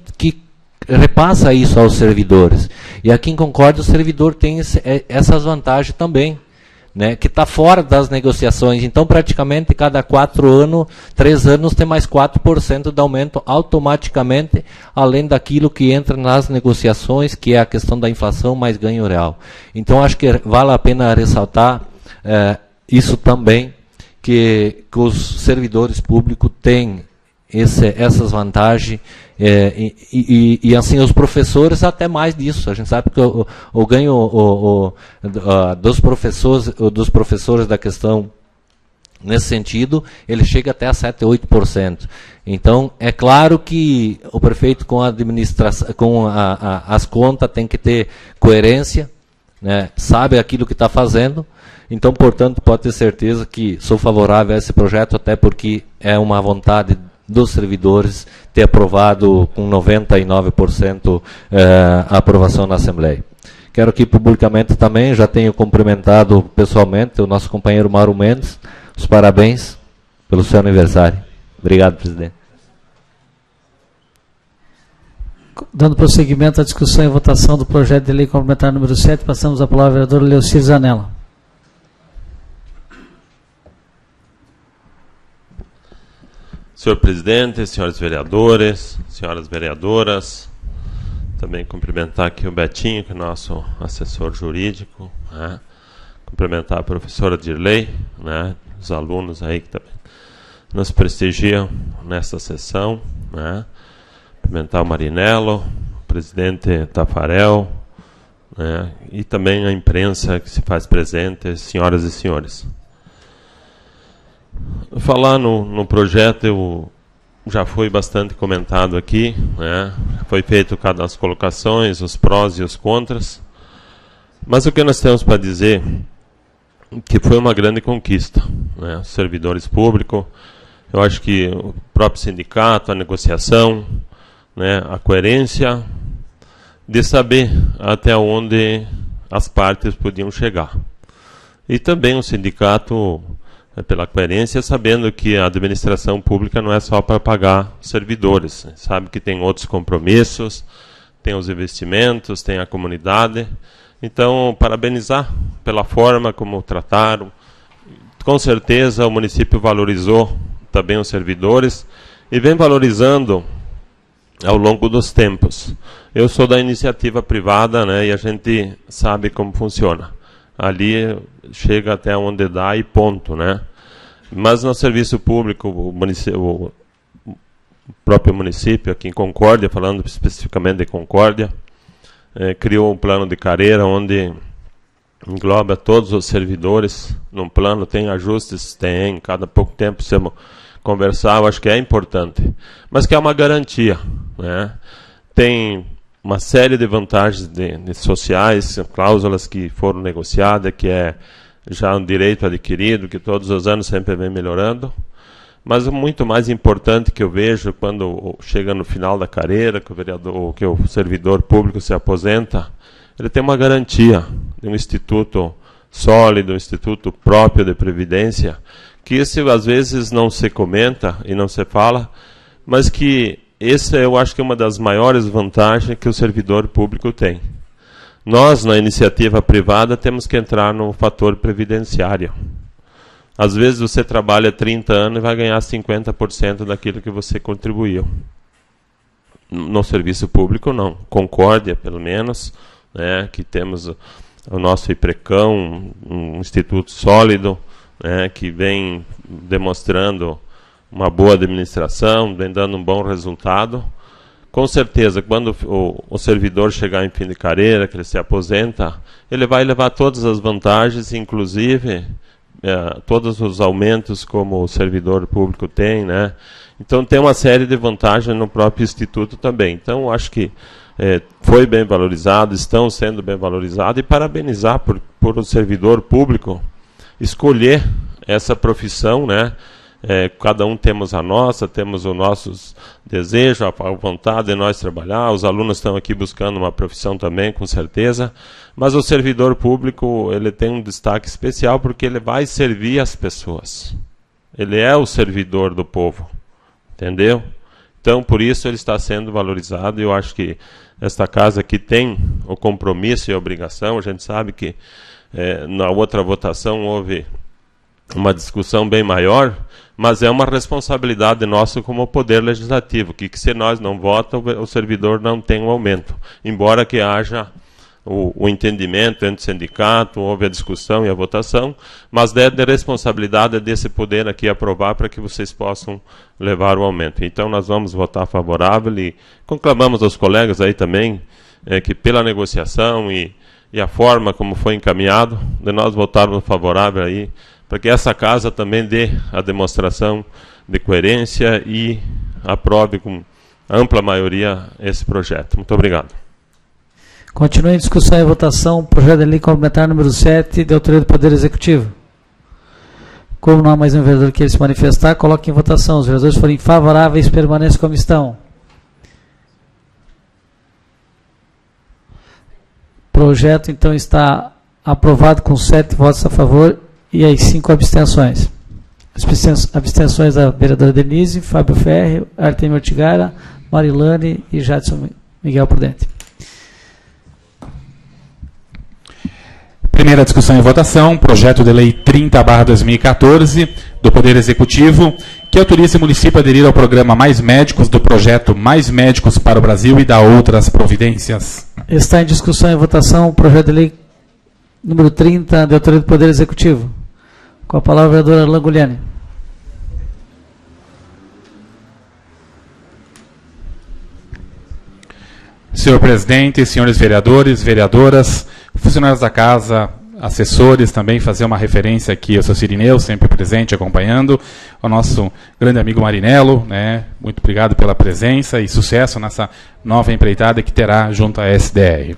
repassa isso aos servidores. E aqui em Concórdia o servidor tem essas vantagens também, né, que está fora das negociações. Então, praticamente, cada 3 anos, tem mais 4% de aumento automaticamente, além daquilo que entra nas negociações, que é a questão da inflação mais ganho real. Então, acho que vale a pena ressaltar isso também, que os servidores públicos têm essas vantagens, e assim, os professores até mais disso. A gente sabe que o ganho dos professores da questão, nesse sentido, ele chega até a 7%, 8%. Então, é claro que o prefeito com a administração, com as contas, tem que ter coerência, né, sabe aquilo que está fazendo. Então, portanto, pode ter certeza que sou favorável a esse projeto, até porque é uma vontade dos servidores ter aprovado com 99% a aprovação na Assembleia. Quero aqui publicamente também, já tenho cumprimentado pessoalmente o nosso companheiro Mauro Mendes, os parabéns pelo seu aniversário. Obrigado, presidente. Dando prosseguimento à discussão e votação do projeto de lei complementar número 7, passamos a palavra ao vereador Leocir Zanella. Senhor presidente, senhores vereadores, senhoras vereadoras, também cumprimentar aqui o Betinho, que é nosso assessor jurídico, né? Cumprimentar a professora Dirley, né? Os alunos aí que também nos prestigiam nesta sessão, né? Cumprimentar o Marinello, o presidente Tafarel, né? E também a imprensa que se faz presente, senhoras e senhores. Falar no projeto, já foi bastante comentado aqui, né? Foi feito cada as colocações, os prós e os contras, mas o que nós temos para dizer que foi uma grande conquista, né? Os servidores públicos, eu acho que o próprio sindicato, a negociação, né? A coerência de saber até onde as partes podiam chegar, e também o sindicato, pela coerência, sabendo que a administração pública não é só para pagar servidores, sabe que tem outros compromissos, tem os investimentos, tem a comunidade. Então, parabenizar pela forma como trataram. Com certeza o município valorizou também os servidores e vem valorizando ao longo dos tempos. Eu sou da iniciativa privada, né, e a gente sabe como funciona. Ali chega até onde dá e ponto, né? Mas no serviço público, o próprio município, aqui em Concórdia, falando especificamente de Concórdia, criou um plano de carreira onde engloba todos os servidores num plano, tem ajustes, tem, cada pouco tempo precisamos conversar, eu acho que é importante, mas que é uma garantia, né? Tem uma série de vantagens de sociais, cláusulas que foram negociadas, que é já um direito adquirido, que todos os anos sempre vem melhorando, mas o muito mais importante que eu vejo quando chega no final da carreira, que o servidor público se aposenta, ele tem uma garantia de um instituto sólido, um instituto próprio de previdência, que isso às vezes não se comenta e não se fala, mas que essa eu acho que é uma das maiores vantagens que o servidor público tem. Nós, na iniciativa privada, temos que entrar no fator previdenciário. Às vezes você trabalha 30 anos e vai ganhar 50% daquilo que você contribuiu. No serviço público, não. Concórdia, pelo menos, né, que temos o nosso IPRECão, um instituto sólido, né, que vem demonstrando uma boa administração, vem dando um bom resultado. Com certeza, quando o servidor chegar em fim de carreira, que ele se aposenta, ele vai levar todas as vantagens, inclusive todos os aumentos como o servidor público tem, né? Então tem uma série de vantagens no próprio instituto também. Então acho que foi bem valorizado, estão sendo bem valorizados, e parabenizar por o servidor público escolher essa profissão, né? Cada um temos a nossa, temos os nossos desejos, a vontade de nós trabalhar. Os alunos estão aqui buscando uma profissão também, com certeza. Mas o servidor público, ele tem um destaque especial porque ele vai servir as pessoas. Ele é o servidor do povo, entendeu? Então, por isso ele está sendo valorizado, e eu acho que esta casa aqui tem o compromisso e a obrigação. A gente sabe que na outra votação houve uma discussão bem maior, mas é uma responsabilidade nossa como poder legislativo, que se nós não votamos, o servidor não tem um aumento, embora que haja o entendimento entre o sindicato, houve a discussão e a votação, mas é de responsabilidade desse poder aqui aprovar para que vocês possam levar o aumento. Então nós vamos votar favorável e conclamamos aos colegas aí também que pela negociação e a forma como foi encaminhado, de nós votarmos favorável aí, para que essa casa também dê a demonstração de coerência e aprove com ampla maioria esse projeto. Muito obrigado. Continua em discussão e votação, projeto de lei complementar número 7, de autoria do Poder Executivo. Como não há mais um vereador que queira se manifestar, coloque em votação. Os vereadores forem favoráveis, permaneçam como estão. O projeto, então, está aprovado com 7 votos a favor e as 5 abstenções. Abstenções da vereadora Denise, Fábio Ferri, Artemio Ortigara, Marilane e Jadson Miguel Prudente. Primeira discussão e votação, projeto de lei 30/2014 do Poder Executivo, que autoriza o município a aderir ao programa Mais Médicos do projeto Mais Médicos para o Brasil e da outras providências. Está em discussão e votação o projeto de lei número 30 de autoria do Poder Executivo. Com a palavra a vereadora Languliani. Senhor presidente, senhores vereadores, vereadoras, funcionários da casa, assessores, também fazer uma referência aqui ao seu Cirineu, sempre presente, acompanhando, ao nosso grande amigo Marinello, né? Muito obrigado pela presença e sucesso nessa nova empreitada que terá junto à SDR.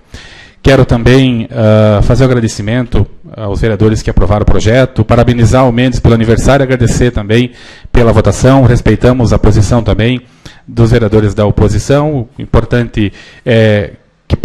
Quero também fazer um agradecimento aos vereadores que aprovaram o projeto, parabenizar o Mendes pelo aniversário, agradecer também pela votação, respeitamos a posição também dos vereadores da oposição. O importante é que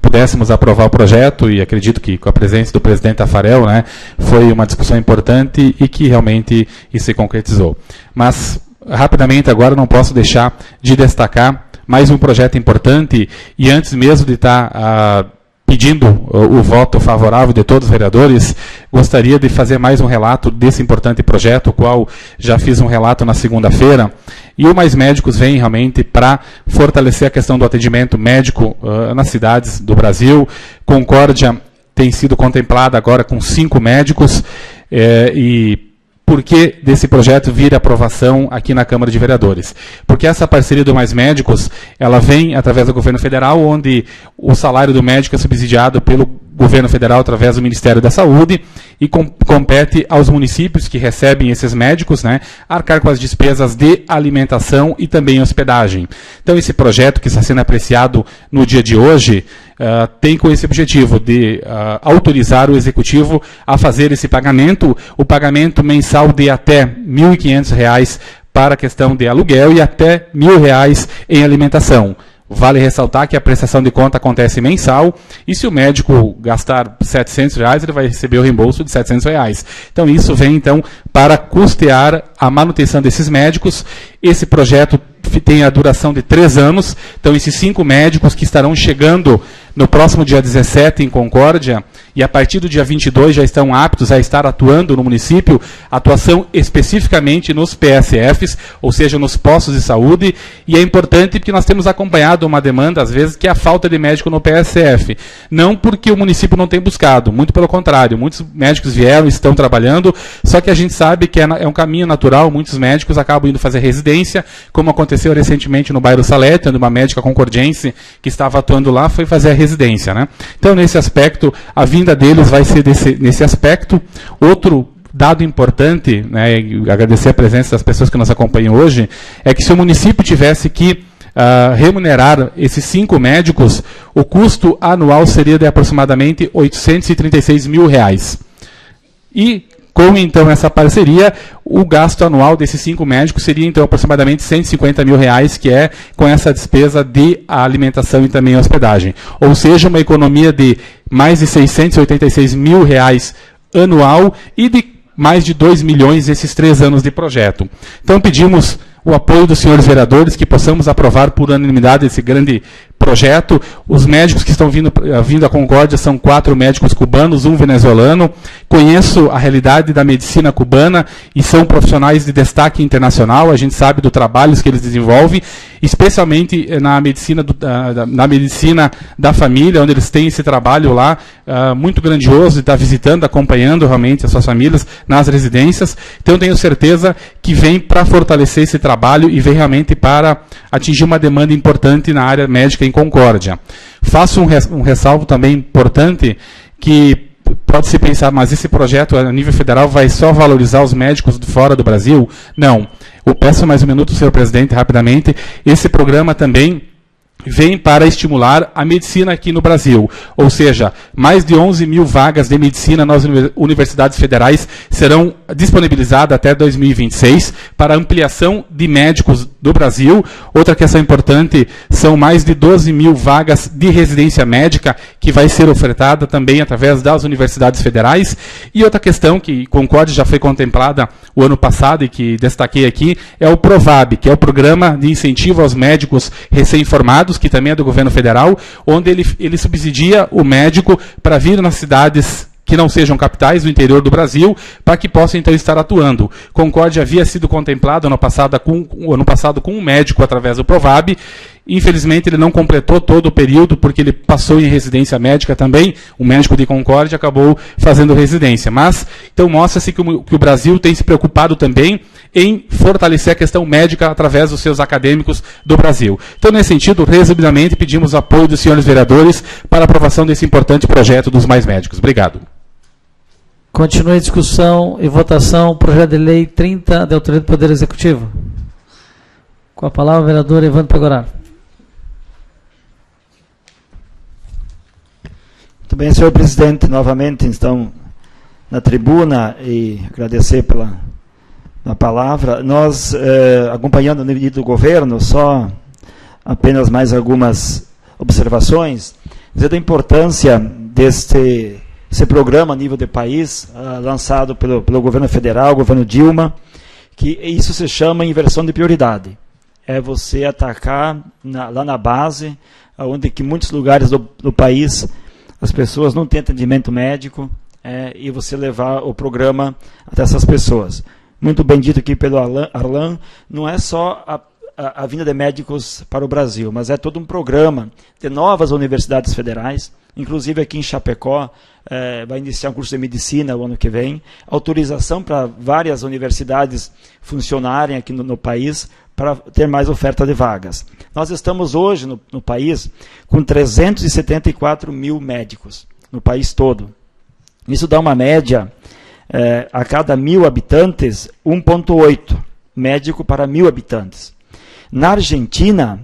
pudéssemos aprovar o projeto, e acredito que com a presença do presidente Tafarel, né, foi uma discussão importante e que realmente isso se concretizou. Mas, rapidamente, agora não posso deixar de destacar mais um projeto importante, e antes mesmo de estar pedindo o voto favorável de todos os vereadores, gostaria de fazer mais um relato desse importante projeto, o qual já fiz um relato na segunda-feira, e o Mais Médicos vem realmente para fortalecer a questão do atendimento médico nas cidades do Brasil. Concórdia tem sido contemplada agora com 5 médicos, e por que desse projeto vir aprovação aqui na Câmara de Vereadores? Porque essa parceria do Mais Médicos, ela vem através do governo federal, onde o salário do médico é subsidiado pelo governo federal através do Ministério da Saúde, e compete aos municípios que recebem esses médicos, né, arcar com as despesas de alimentação e também hospedagem. Então, esse projeto que está sendo apreciado no dia de hoje tem com esse objetivo de autorizar o Executivo a fazer esse pagamento, o pagamento mensal de até R$ 1.500 para a questão de aluguel e até R$ 1.000 em alimentação. Vale ressaltar que a prestação de conta acontece mensal, e se o médico gastar R$ 700, ele vai receber o reembolso de R$ 700. Então, isso vem, então, para custear a manutenção desses médicos. Esse projeto tem a duração de 3 anos, então esses 5 médicos que estarão chegando no próximo dia 17 em Concórdia, e a partir do dia 22 já estão aptos a estar atuando no município, atuação especificamente nos PSFs, ou seja, nos postos de saúde, e é importante porque nós temos acompanhado uma demanda, às vezes, que é a falta de médico no PSF. Não porque o município não tem buscado, muito pelo contrário, muitos médicos vieram e estão trabalhando, só que a gente sabe que é um caminho natural, muitos médicos acabam indo fazer residência, como aconteceu recentemente no bairro Salete, onde uma médica concordiense que estava atuando lá foi fazer a residência, né? Então, nesse aspecto, a vinda deles vai ser nesse aspecto. Outro dado importante, né, agradecer a presença das pessoas que nos acompanham hoje, é que se o município tivesse que remunerar esses 5 médicos, o custo anual seria de aproximadamente R$ 836 mil. E com, então, essa parceria, o gasto anual desses 5 médicos seria, então, aproximadamente R$ 150 mil, que é com essa despesa de alimentação e também hospedagem. Ou seja, uma economia de mais de R$ 686 mil anual e de mais de 2 milhões esses 3 anos de projeto. Então, pedimos o apoio dos senhores vereadores, que possamos aprovar por unanimidade esse grande projeto. Os médicos que estão vindo à Concórdia são 4 médicos cubanos, 1 venezuelano. Conheço a realidade da medicina cubana e são profissionais de destaque internacional. A gente sabe do trabalho que eles desenvolvem, especialmente na medicina, na medicina da família, onde eles têm esse trabalho lá muito grandioso de estar visitando, acompanhando realmente as suas famílias nas residências. Então, tenho certeza que vem para fortalecer esse trabalho e vem realmente para atingir uma demanda importante na área médica em Concórdia. Faço um ressalvo também importante, que pode-se pensar, mas esse projeto a nível federal vai só valorizar os médicos de fora do Brasil? Não. Eu peço mais um minuto, senhor presidente, rapidamente. Esse programa também vem para estimular a medicina aqui no Brasil. Ou seja, mais de 11 mil vagas de medicina nas universidades federais serão disponibilizadas até 2026 para ampliação de médicos do Brasil. Outra questão importante, são mais de 12 mil vagas de residência médica que vai ser ofertada também através das universidades federais. E outra questão que Concórdia já foi contemplada o ano passado e que destaquei aqui, é o PROVAB, que é o Programa de Incentivo aos Médicos Recém-Formados, que também é do governo federal, onde ele subsidia o médico para vir nas cidades que não sejam capitais do interior do Brasil, para que possa então estar atuando. Concórdia havia sido contemplado ano passado com um médico através do PROVAB. Infelizmente, ele não completou todo o período, porque ele passou em residência médica também. O médico de Concórdia acabou fazendo residência. Mas, então, mostra-se que o Brasil tem se preocupado também em fortalecer a questão médica através dos seus acadêmicos do Brasil. Então, nesse sentido, resumidamente, pedimos apoio dos senhores vereadores para a aprovação desse importante projeto dos Mais Médicos. Obrigado. Continue a discussão e votação, projeto de lei 30, de autoria do Poder Executivo. Com a palavra, o vereador Evandro Pegoraro. Muito bem, senhor presidente, novamente, então, na tribuna, e agradecer pela palavra. Nós, acompanhando o nível do governo, só apenas mais algumas observações, dizer da importância desse programa a nível de país, lançado pelo governo federal, governo Dilma, que isso se chama inversão de prioridade. É você atacar lá na base, onde que muitos lugares do país as pessoas não têm atendimento médico, e você levar o programa até essas pessoas. Muito bem dito aqui pelo Arlan, não é só a vinda de médicos para o Brasil, mas é todo um programa de novas universidades federais, inclusive aqui em Chapecó, vai iniciar um curso de medicina o ano que vem, autorização para várias universidades funcionarem aqui no país, para ter mais oferta de vagas. Nós estamos hoje no país com 374 mil médicos, no país todo. Isso dá uma média, a cada 1.000 habitantes, 1,8 médico para 1.000 habitantes. Na Argentina,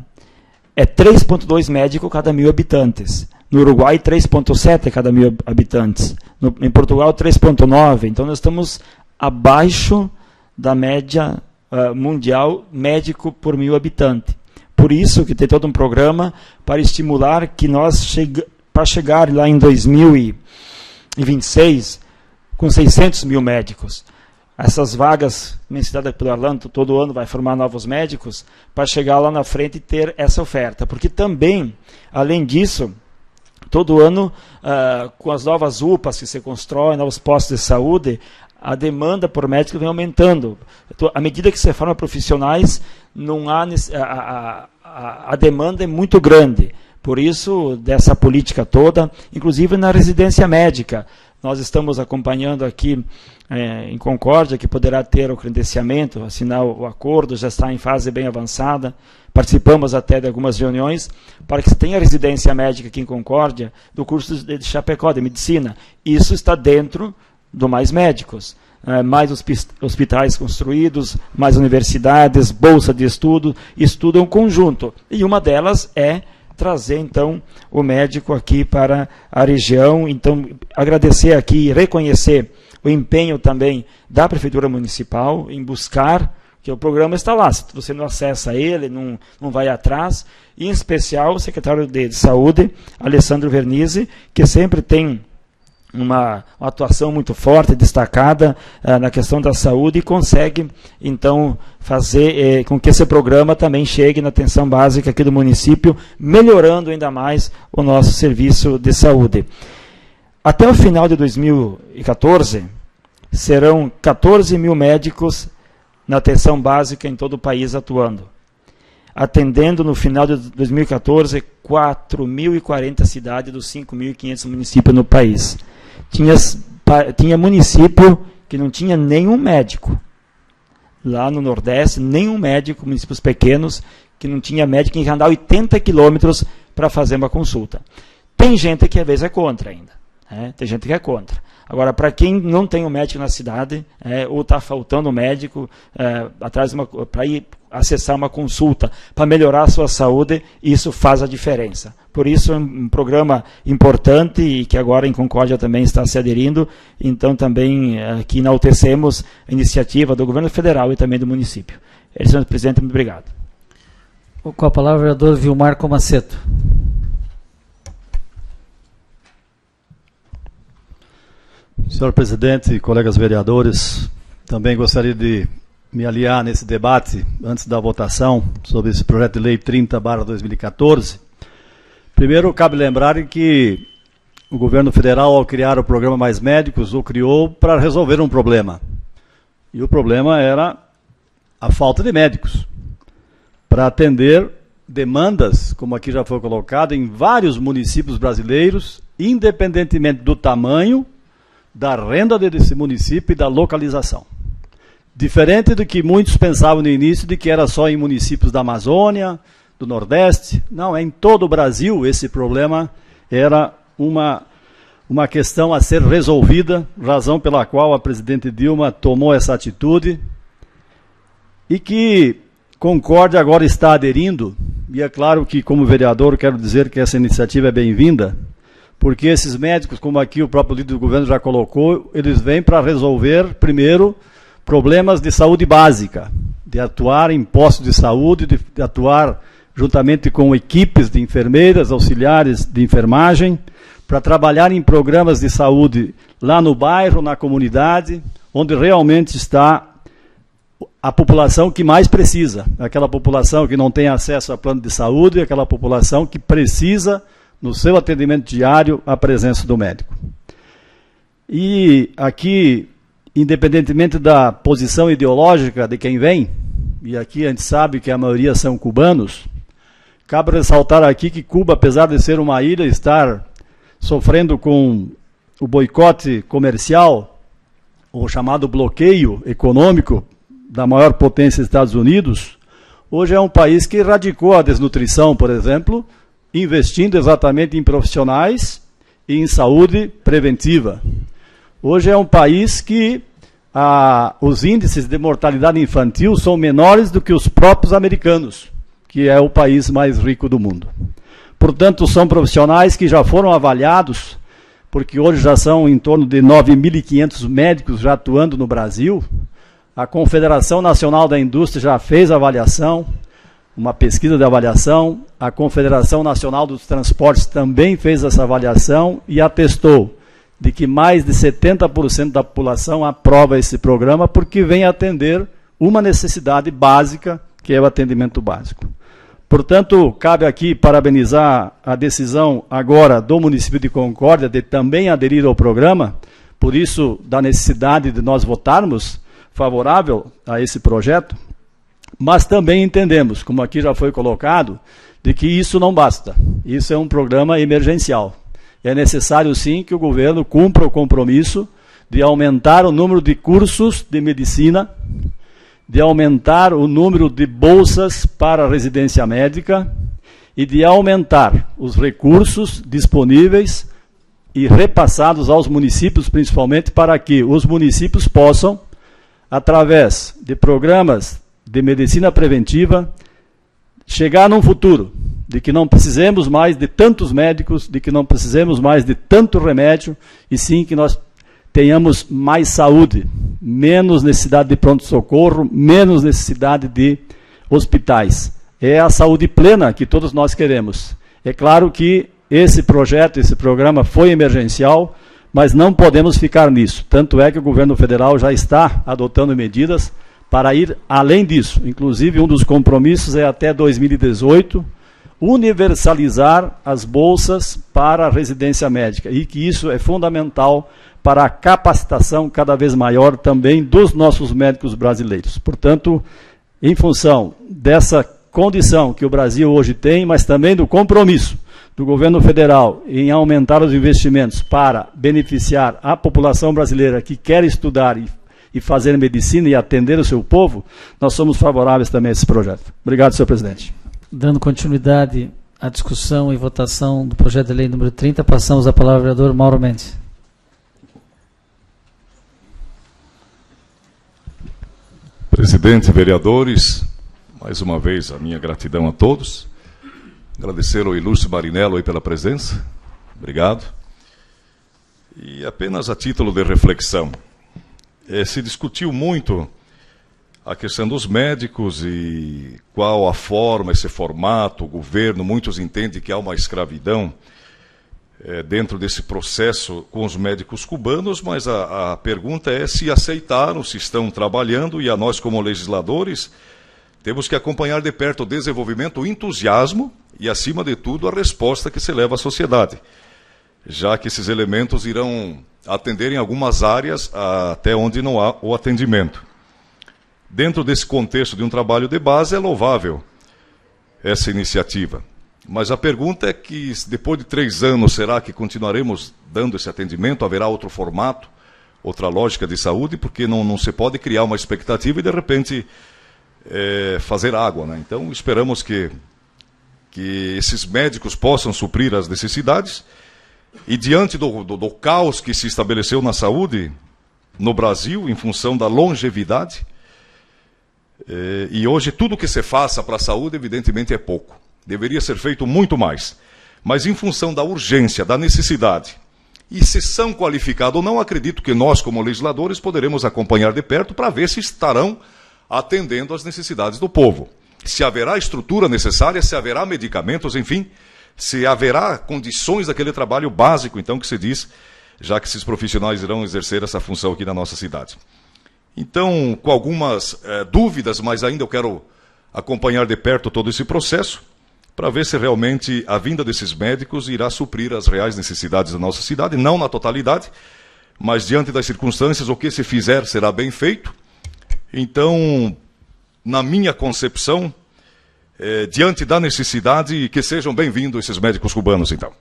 é 3,2 médico cada 1.000 habitantes. No Uruguai, 3,7 cada 1.000 habitantes. Em Portugal, 3,9. Então, nós estamos abaixo da média mundial médico por 1.000 habitantes. Por isso que tem todo um programa para estimular que nós, para chegar lá em 2026, com 600 mil médicos. Essas vagas mencionadas pelo Arlando, todo ano vai formar novos médicos, para chegar lá na frente e ter essa oferta. Porque também, além disso, todo ano, com as novas UPAs que se constroem, novos postos de saúde, a demanda por médicos vem aumentando. À medida que se forma profissionais, não há a demanda é muito grande. Por isso, dessa política toda, inclusive na residência médica. Nós estamos acompanhando aqui em Concórdia, que poderá ter o credenciamento, assinar o acordo, já está em fase bem avançada. Participamos até de algumas reuniões para que se tenha residência médica aqui em Concórdia, do curso de Chapecó, de medicina. Isso está dentro do Mais Médicos. Mais hospitais construídos, mais universidades, bolsa de estudo, estudo é um conjunto. E uma delas é trazer, então, o médico aqui para a região. Então, agradecer aqui e reconhecer o empenho também da Prefeitura Municipal em buscar, que o programa está lá. Se você não acessa ele, não vai atrás. E, em especial, o secretário de Saúde, Alessandro Vernizzi, que sempre tem uma atuação muito forte, destacada na questão da saúde, e consegue, então, fazer com que esse programa também chegue na atenção básica aqui do município, melhorando ainda mais o nosso serviço de saúde. Até o final de 2014, serão 14 mil médicos na atenção básica em todo o país atuando, atendendo no final de 2014 4.040 cidades dos 5.500 municípios no país. Tinha município que não tinha nenhum médico. Lá no Nordeste, nenhum médico, municípios pequenos, que não tinha médico, que andar 80 quilômetros para fazer uma consulta. Tem gente que às vezes é contra ainda. Tem gente que é contra. Agora, para quem não tem um médico na cidade, ou está faltando um médico para ir acessar uma consulta, para melhorar a sua saúde, isso faz a diferença. Por isso, é um programa importante e que agora em Concórdia também está se aderindo. Então, também aqui enaltecemos a iniciativa do governo federal e também do município. Senhor presidente, muito obrigado. Com a palavra, o vereador Vilmar Comaceto. Senhor presidente, colegas vereadores, também gostaria de me aliar nesse debate, antes da votação, sobre esse projeto de lei 30/2014. Primeiro, cabe lembrar que o governo federal, ao criar o programa Mais Médicos, o criou para resolver um problema. E o problema era a falta de médicos, para atender demandas, como aqui já foi colocado, em vários municípios brasileiros, independentemente do tamanho, da renda desse município e da localização. Diferente do que muitos pensavam no início, de que era só em municípios da Amazônia, do Nordeste. Não, é em todo o Brasil. Esse problema era uma questão a ser resolvida, razão pela qual a presidente Dilma tomou essa atitude, e que Concórdia agora está aderindo. E é claro que, como vereador, quero dizer que essa iniciativa é bem-vinda, porque esses médicos, como aqui o próprio líder do governo já colocou, eles vêm para resolver, primeiro, problemas de saúde básica, de atuar em postos de saúde, de atuar juntamente com equipes de enfermeiras, auxiliares de enfermagem, para trabalhar em programas de saúde lá no bairro, na comunidade, onde realmente está a população que mais precisa, aquela população que não tem acesso a plano de saúde, aquela população que precisa, no seu atendimento diário, a presença do médico. E aqui, independentemente da posição ideológica de quem vem, e aqui a gente sabe que a maioria são cubanos, cabe ressaltar aqui que Cuba, apesar de ser uma ilha, estar sofrendo com o boicote comercial, o chamado bloqueio econômico da maior potência dos Estados Unidos, hoje é um país que erradicou a desnutrição, por exemplo, investindo exatamente em profissionais e em saúde preventiva. Hoje é um país que os índices de mortalidade infantil são menores do que os próprios americanos, que é o país mais rico do mundo. Portanto, são profissionais que já foram avaliados, porque hoje já são em torno de 9.500 médicos já atuando no Brasil. A Confederação Nacional da Indústria já fez a avaliação, uma pesquisa de avaliação. A Confederação Nacional dos Transportes também fez essa avaliação e atestou de que mais de 70% da população aprova esse programa, porque vem atender uma necessidade básica, que é o atendimento básico. Portanto, cabe aqui parabenizar a decisão agora do município de Concórdia de também aderir ao programa, por isso da necessidade de nós votarmos favorável a esse projeto, mas também entendemos, como aqui já foi colocado, de que isso não basta. Isso é um programa emergencial. É necessário, sim, que o governo cumpra o compromisso de aumentar o número de cursos de medicina, de aumentar o número de bolsas para a residência médica e de aumentar os recursos disponíveis e repassados aos municípios, principalmente, para que os municípios possam, através de programas de medicina preventiva, chegar num futuro de que não precisemos mais de tantos médicos, de que não precisemos mais de tanto remédio, e sim que nós tenhamos mais saúde, menos necessidade de pronto-socorro, menos necessidade de hospitais. É a saúde plena que todos nós queremos. É claro que esse projeto, esse programa foi emergencial, mas não podemos ficar nisso. Tanto é que o governo federal já está adotando medidas para ir além disso. Inclusive, um dos compromissos é até 2018 universalizar as bolsas para a residência médica, e que isso é fundamental para a capacitação cada vez maior também dos nossos médicos brasileiros. Portanto, em função dessa condição que o Brasil hoje tem, mas também do compromisso do governo federal em aumentar os investimentos para beneficiar a população brasileira que quer estudar e fazer medicina e atender o seu povo, nós somos favoráveis também a esse projeto. Obrigado, senhor presidente. Dando continuidade à discussão e votação do projeto de lei número 30, passamos a palavra ao vereador Mauro Mendes. Presidente, vereadores, mais uma vez a minha gratidão a todos. Agradecer ao ilustre Marinello aí pela presença. Obrigado. E apenas a título de reflexão, se discutiu muito a questão dos médicos e qual a forma, esse formato, o governo, muitos entendem que há uma escravidão dentro desse processo com os médicos cubanos, mas a pergunta é se aceitaram, se estão trabalhando, e a nós como legisladores temos que acompanhar de perto o desenvolvimento, o entusiasmo e, acima de tudo, a resposta que se leva à sociedade, já que esses elementos irão atender em algumas áreas até onde não há o atendimento. Dentro desse contexto de um trabalho de base, é louvável essa iniciativa. Mas a pergunta é que, depois de 3 anos, será que continuaremos dando esse atendimento? Haverá outro formato, outra lógica de saúde? Porque não se pode criar uma expectativa e, de repente, fazer água, né? Então, esperamos que esses médicos possam suprir as necessidades. E, diante do caos que se estabeleceu na saúde no Brasil, em função da longevidade, e hoje tudo que se faça para a saúde, evidentemente, é pouco. Deveria ser feito muito mais. Mas, em função da urgência, da necessidade, e se são qualificados ou não, acredito que nós, como legisladores, poderemos acompanhar de perto para ver se estarão atendendo às necessidades do povo. Se haverá a estrutura necessária, se haverá medicamentos, enfim, se haverá condições daquele trabalho básico, então, que se diz, já que esses profissionais irão exercer essa função aqui na nossa cidade. Então, com algumas dúvidas, mas ainda eu quero acompanhar de perto todo esse processo, para ver se realmente a vinda desses médicos irá suprir as reais necessidades da nossa cidade, não na totalidade, mas diante das circunstâncias, o que se fizer será bem feito. Então, na minha concepção, diante da necessidade, que sejam bem-vindos esses médicos cubanos, então.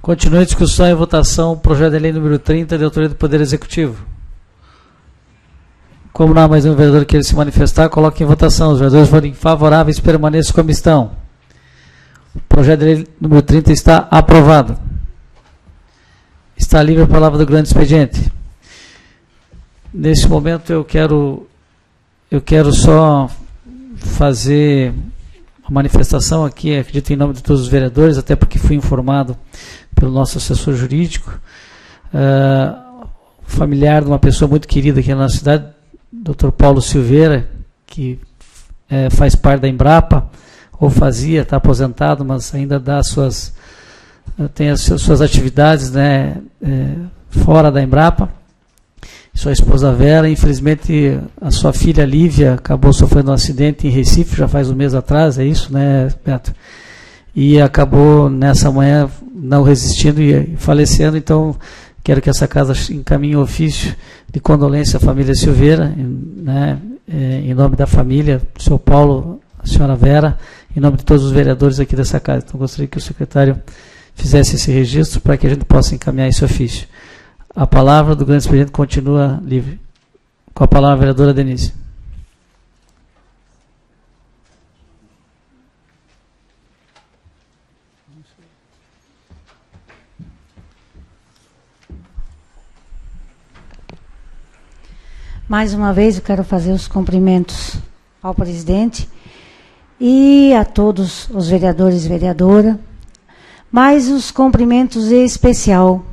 Continua a discussão e votação, projeto de lei número 30, de autoria do Poder Executivo. Como não há mais um vereador que queira se manifestar, coloque em votação. Os vereadores forem favoráveis, permaneçam como estão. O projeto de lei número 30 está aprovado. Está livre a palavra do grande expediente. Nesse momento eu quero só fazer uma manifestação aqui, acredito em nome de todos os vereadores, até porque fui informado pelo nosso assessor jurídico, familiar de uma pessoa muito querida aqui na nossa cidade, Dr. Paulo Silveira, que faz parte da Embrapa, ou fazia, está aposentado, mas ainda tem as suas atividades, né, fora da Embrapa. Sua esposa Vera, infelizmente a sua filha Lívia acabou sofrendo um acidente em Recife, já faz um mês atrás, é isso, né, Beto? E acabou nessa manhã não resistindo e falecendo, então quero que essa casa encaminhe um ofício de condolência à família Silveira, né, em nome da família, do seu Paulo, a senhora Vera, em nome de todos os vereadores aqui dessa casa. Então gostaria que o secretário fizesse esse registro para que a gente possa encaminhar esse ofício. A palavra do grande expediente continua livre. Com a palavra a vereadora Denise. Mais uma vez eu quero fazer os cumprimentos ao presidente e a todos os vereadores e vereadora, mas os cumprimentos em especial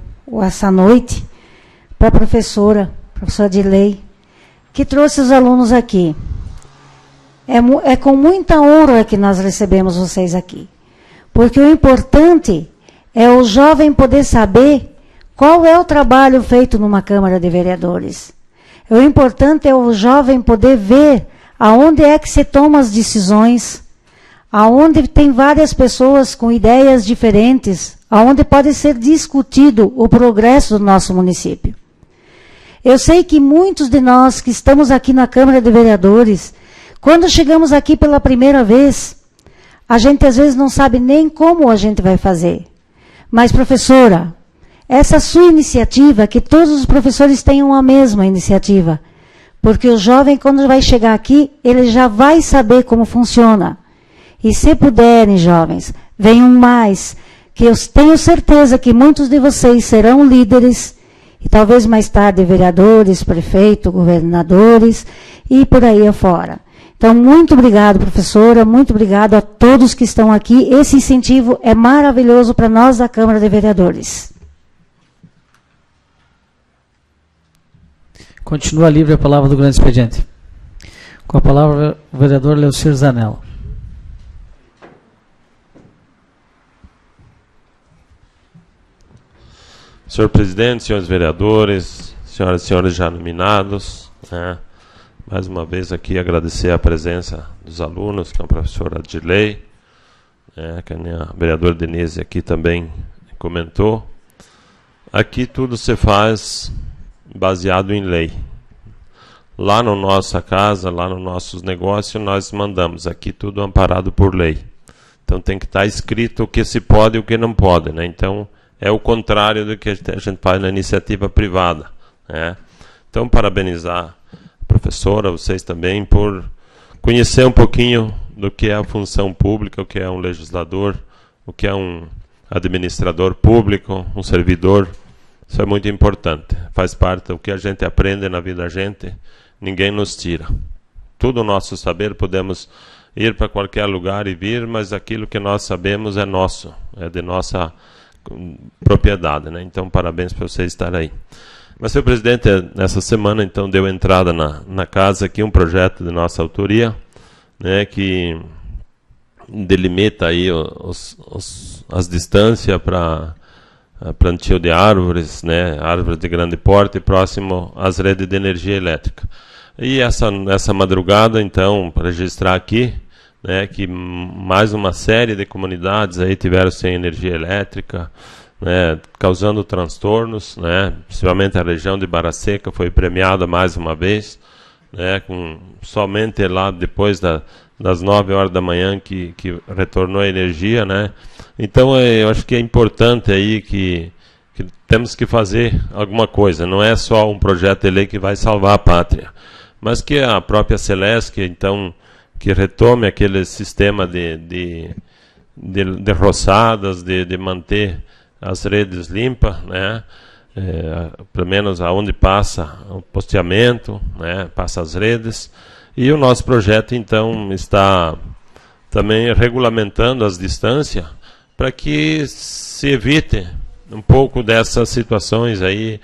essa noite para a professora Dirley, que trouxe os alunos aqui. É com muita honra que nós recebemos vocês aqui, porque o importante é o jovem poder saber Qual é o trabalho feito numa Câmara de Vereadores? O importante é o jovem poder ver aonde é que se tomam as decisões, aonde tem várias pessoas com ideias diferentes, aonde pode ser discutido o progresso do nosso município. Eu sei que muitos de nós que estamos aqui na Câmara de Vereadores, quando chegamos aqui pela primeira vez, a gente às vezes não sabe nem como a gente vai fazer. Mas, professora, essa sua iniciativa, que todos os professores tenham a mesma iniciativa, porque o jovem, quando vai chegar aqui, ele já vai saber como funciona. E se puderem, jovens, venham mais, que eu tenho certeza que muitos de vocês serão líderes, e talvez mais tarde vereadores, prefeitos, governadores, e por aí afora. Então, muito obrigado, professora, muito obrigado a todos que estão aqui. Esse incentivo é maravilhoso para nós da Câmara de Vereadores. Continua livre a palavra do grande expediente. Com a palavra, o vereador Leocir Zanella. Senhor presidente, senhores vereadores, senhoras e senhores já nominados, né? Mais uma vez aqui agradecer a presença dos alunos, que é a professora Dirley, que a vereadora Denise aqui também comentou. Aqui tudo se faz baseado em lei. Lá na nossa casa, lá nos nossos negócios, nós mandamos. Aqui tudo amparado por lei. Então tem que estar escrito o que se pode e o que não pode, né? Então é o contrário do que a gente faz na iniciativa privada, né? Então, parabenizar a professora, vocês também, por conhecer um pouquinho do que é a função pública, o que é um legislador, o que é um administrador público, um servidor. Isso é muito importante. Faz parte do que a gente aprende na vida da gente, ninguém nos tira. Todo o nosso saber, podemos ir para qualquer lugar e vir, mas aquilo que nós sabemos é nosso, é de nossa propriedade, né? Então, parabéns por você estar aí. Mas, senhor presidente, nessa semana, então, deu entrada na casa aqui um projeto de nossa autoria, né, que delimita aí as distâncias para plantio de árvores, né, árvores de grande porte próximo às redes de energia elétrica. E essa madrugada, então, para registrar aqui, né, que mais uma série de comunidades aí tiveram sem energia elétrica, né, causando transtornos, né, principalmente a região de Barra Seca foi premiada mais uma vez, né, com somente lá depois das 9 horas da manhã que retornou a energia, né. Então eu acho que é importante aí que temos que fazer alguma coisa, não é só um projeto de lei que vai salvar a pátria, mas que a própria Celesc, então, que retome aquele sistema de roçadas, de manter as redes limpas, né? Pelo menos aonde passa o posteamento, né? Passa as redes. E o nosso projeto, então, está também regulamentando as distâncias para que se evite um pouco dessas situações aí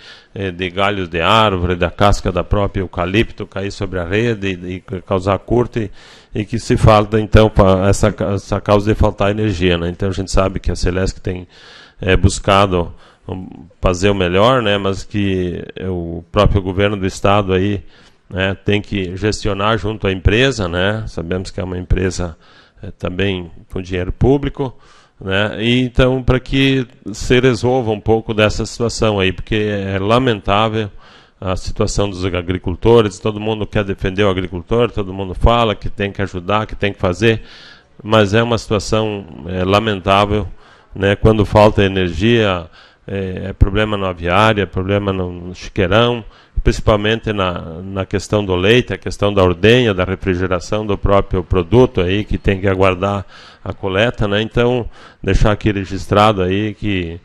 de galhos de árvore, da casca da própria eucalipto cair sobre a rede e causar curto e que se falta, então, essa causa de faltar energia, né? Então a gente sabe que a Celesc tem buscado fazer o melhor, né? Mas que o próprio governo do estado aí, né, tem que gestionar junto à empresa, né? Sabemos que é uma empresa também com dinheiro público, né? E então, para que se resolva um pouco dessa situação aí, porque é lamentável a situação dos agricultores, todo mundo quer defender o agricultor, todo mundo fala que tem que ajudar, que tem que fazer, mas é uma situação lamentável, né? Quando falta energia, é problema no aviário, é problema no chiqueirão, principalmente na questão do leite, a questão da ordenha, da refrigeração do próprio produto aí, que tem que aguardar a coleta, né? Então, deixar aqui registrado aí que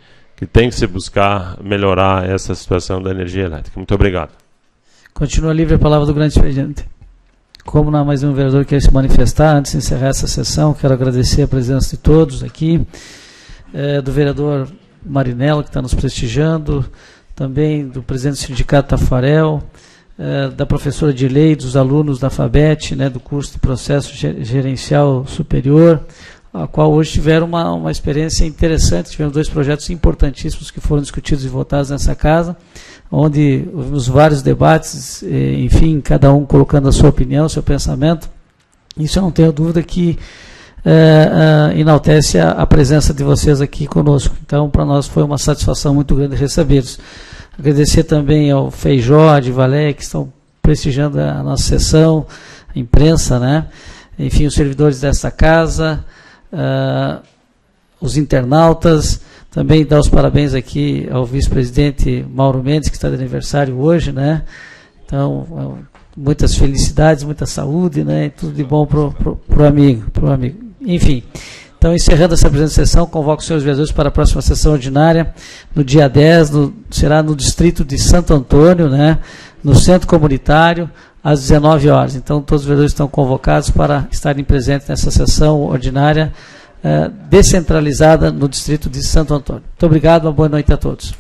tem que se buscar melhorar essa situação da energia elétrica. Muito obrigado. Continua livre a palavra do grande expediente. Como não há mais um vereador que quer se manifestar, antes de encerrar essa sessão, quero agradecer a presença de todos aqui, do vereador Marinello, que está nos prestigiando, também do presidente do Sindicato Tafarel, da professora Dirley, dos alunos da FABET, né, do curso de Processo Gerencial Superior, a qual hoje tiveram uma experiência interessante. Tivemos 2 projetos importantíssimos que foram discutidos e votados nessa casa, onde houve vários debates, enfim, cada um colocando a sua opinião, o seu pensamento. Isso eu não tenho dúvida que enaltece a presença de vocês aqui conosco. Então, para nós foi uma satisfação muito grande recebê-los. Agradecer também ao Feijó, a Divalé, que estão prestigiando a nossa sessão, a imprensa, né? Enfim, os servidores desta casa, os internautas. Também dar os parabéns aqui ao vice-presidente Mauro Mendes, que está de aniversário hoje, né? Então, muitas felicidades, muita saúde, né? E tudo de bom pro amigo. Enfim, então, encerrando essa presente sessão, convoco os senhores vereadores para a próxima sessão ordinária, no dia 10, será no distrito de Santo Antônio, né? No centro comunitário, às 19 horas. Então, todos os vereadores estão convocados para estarem presentes nessa sessão ordinária descentralizada no distrito de Santo Antônio. Muito obrigado, uma boa noite a todos.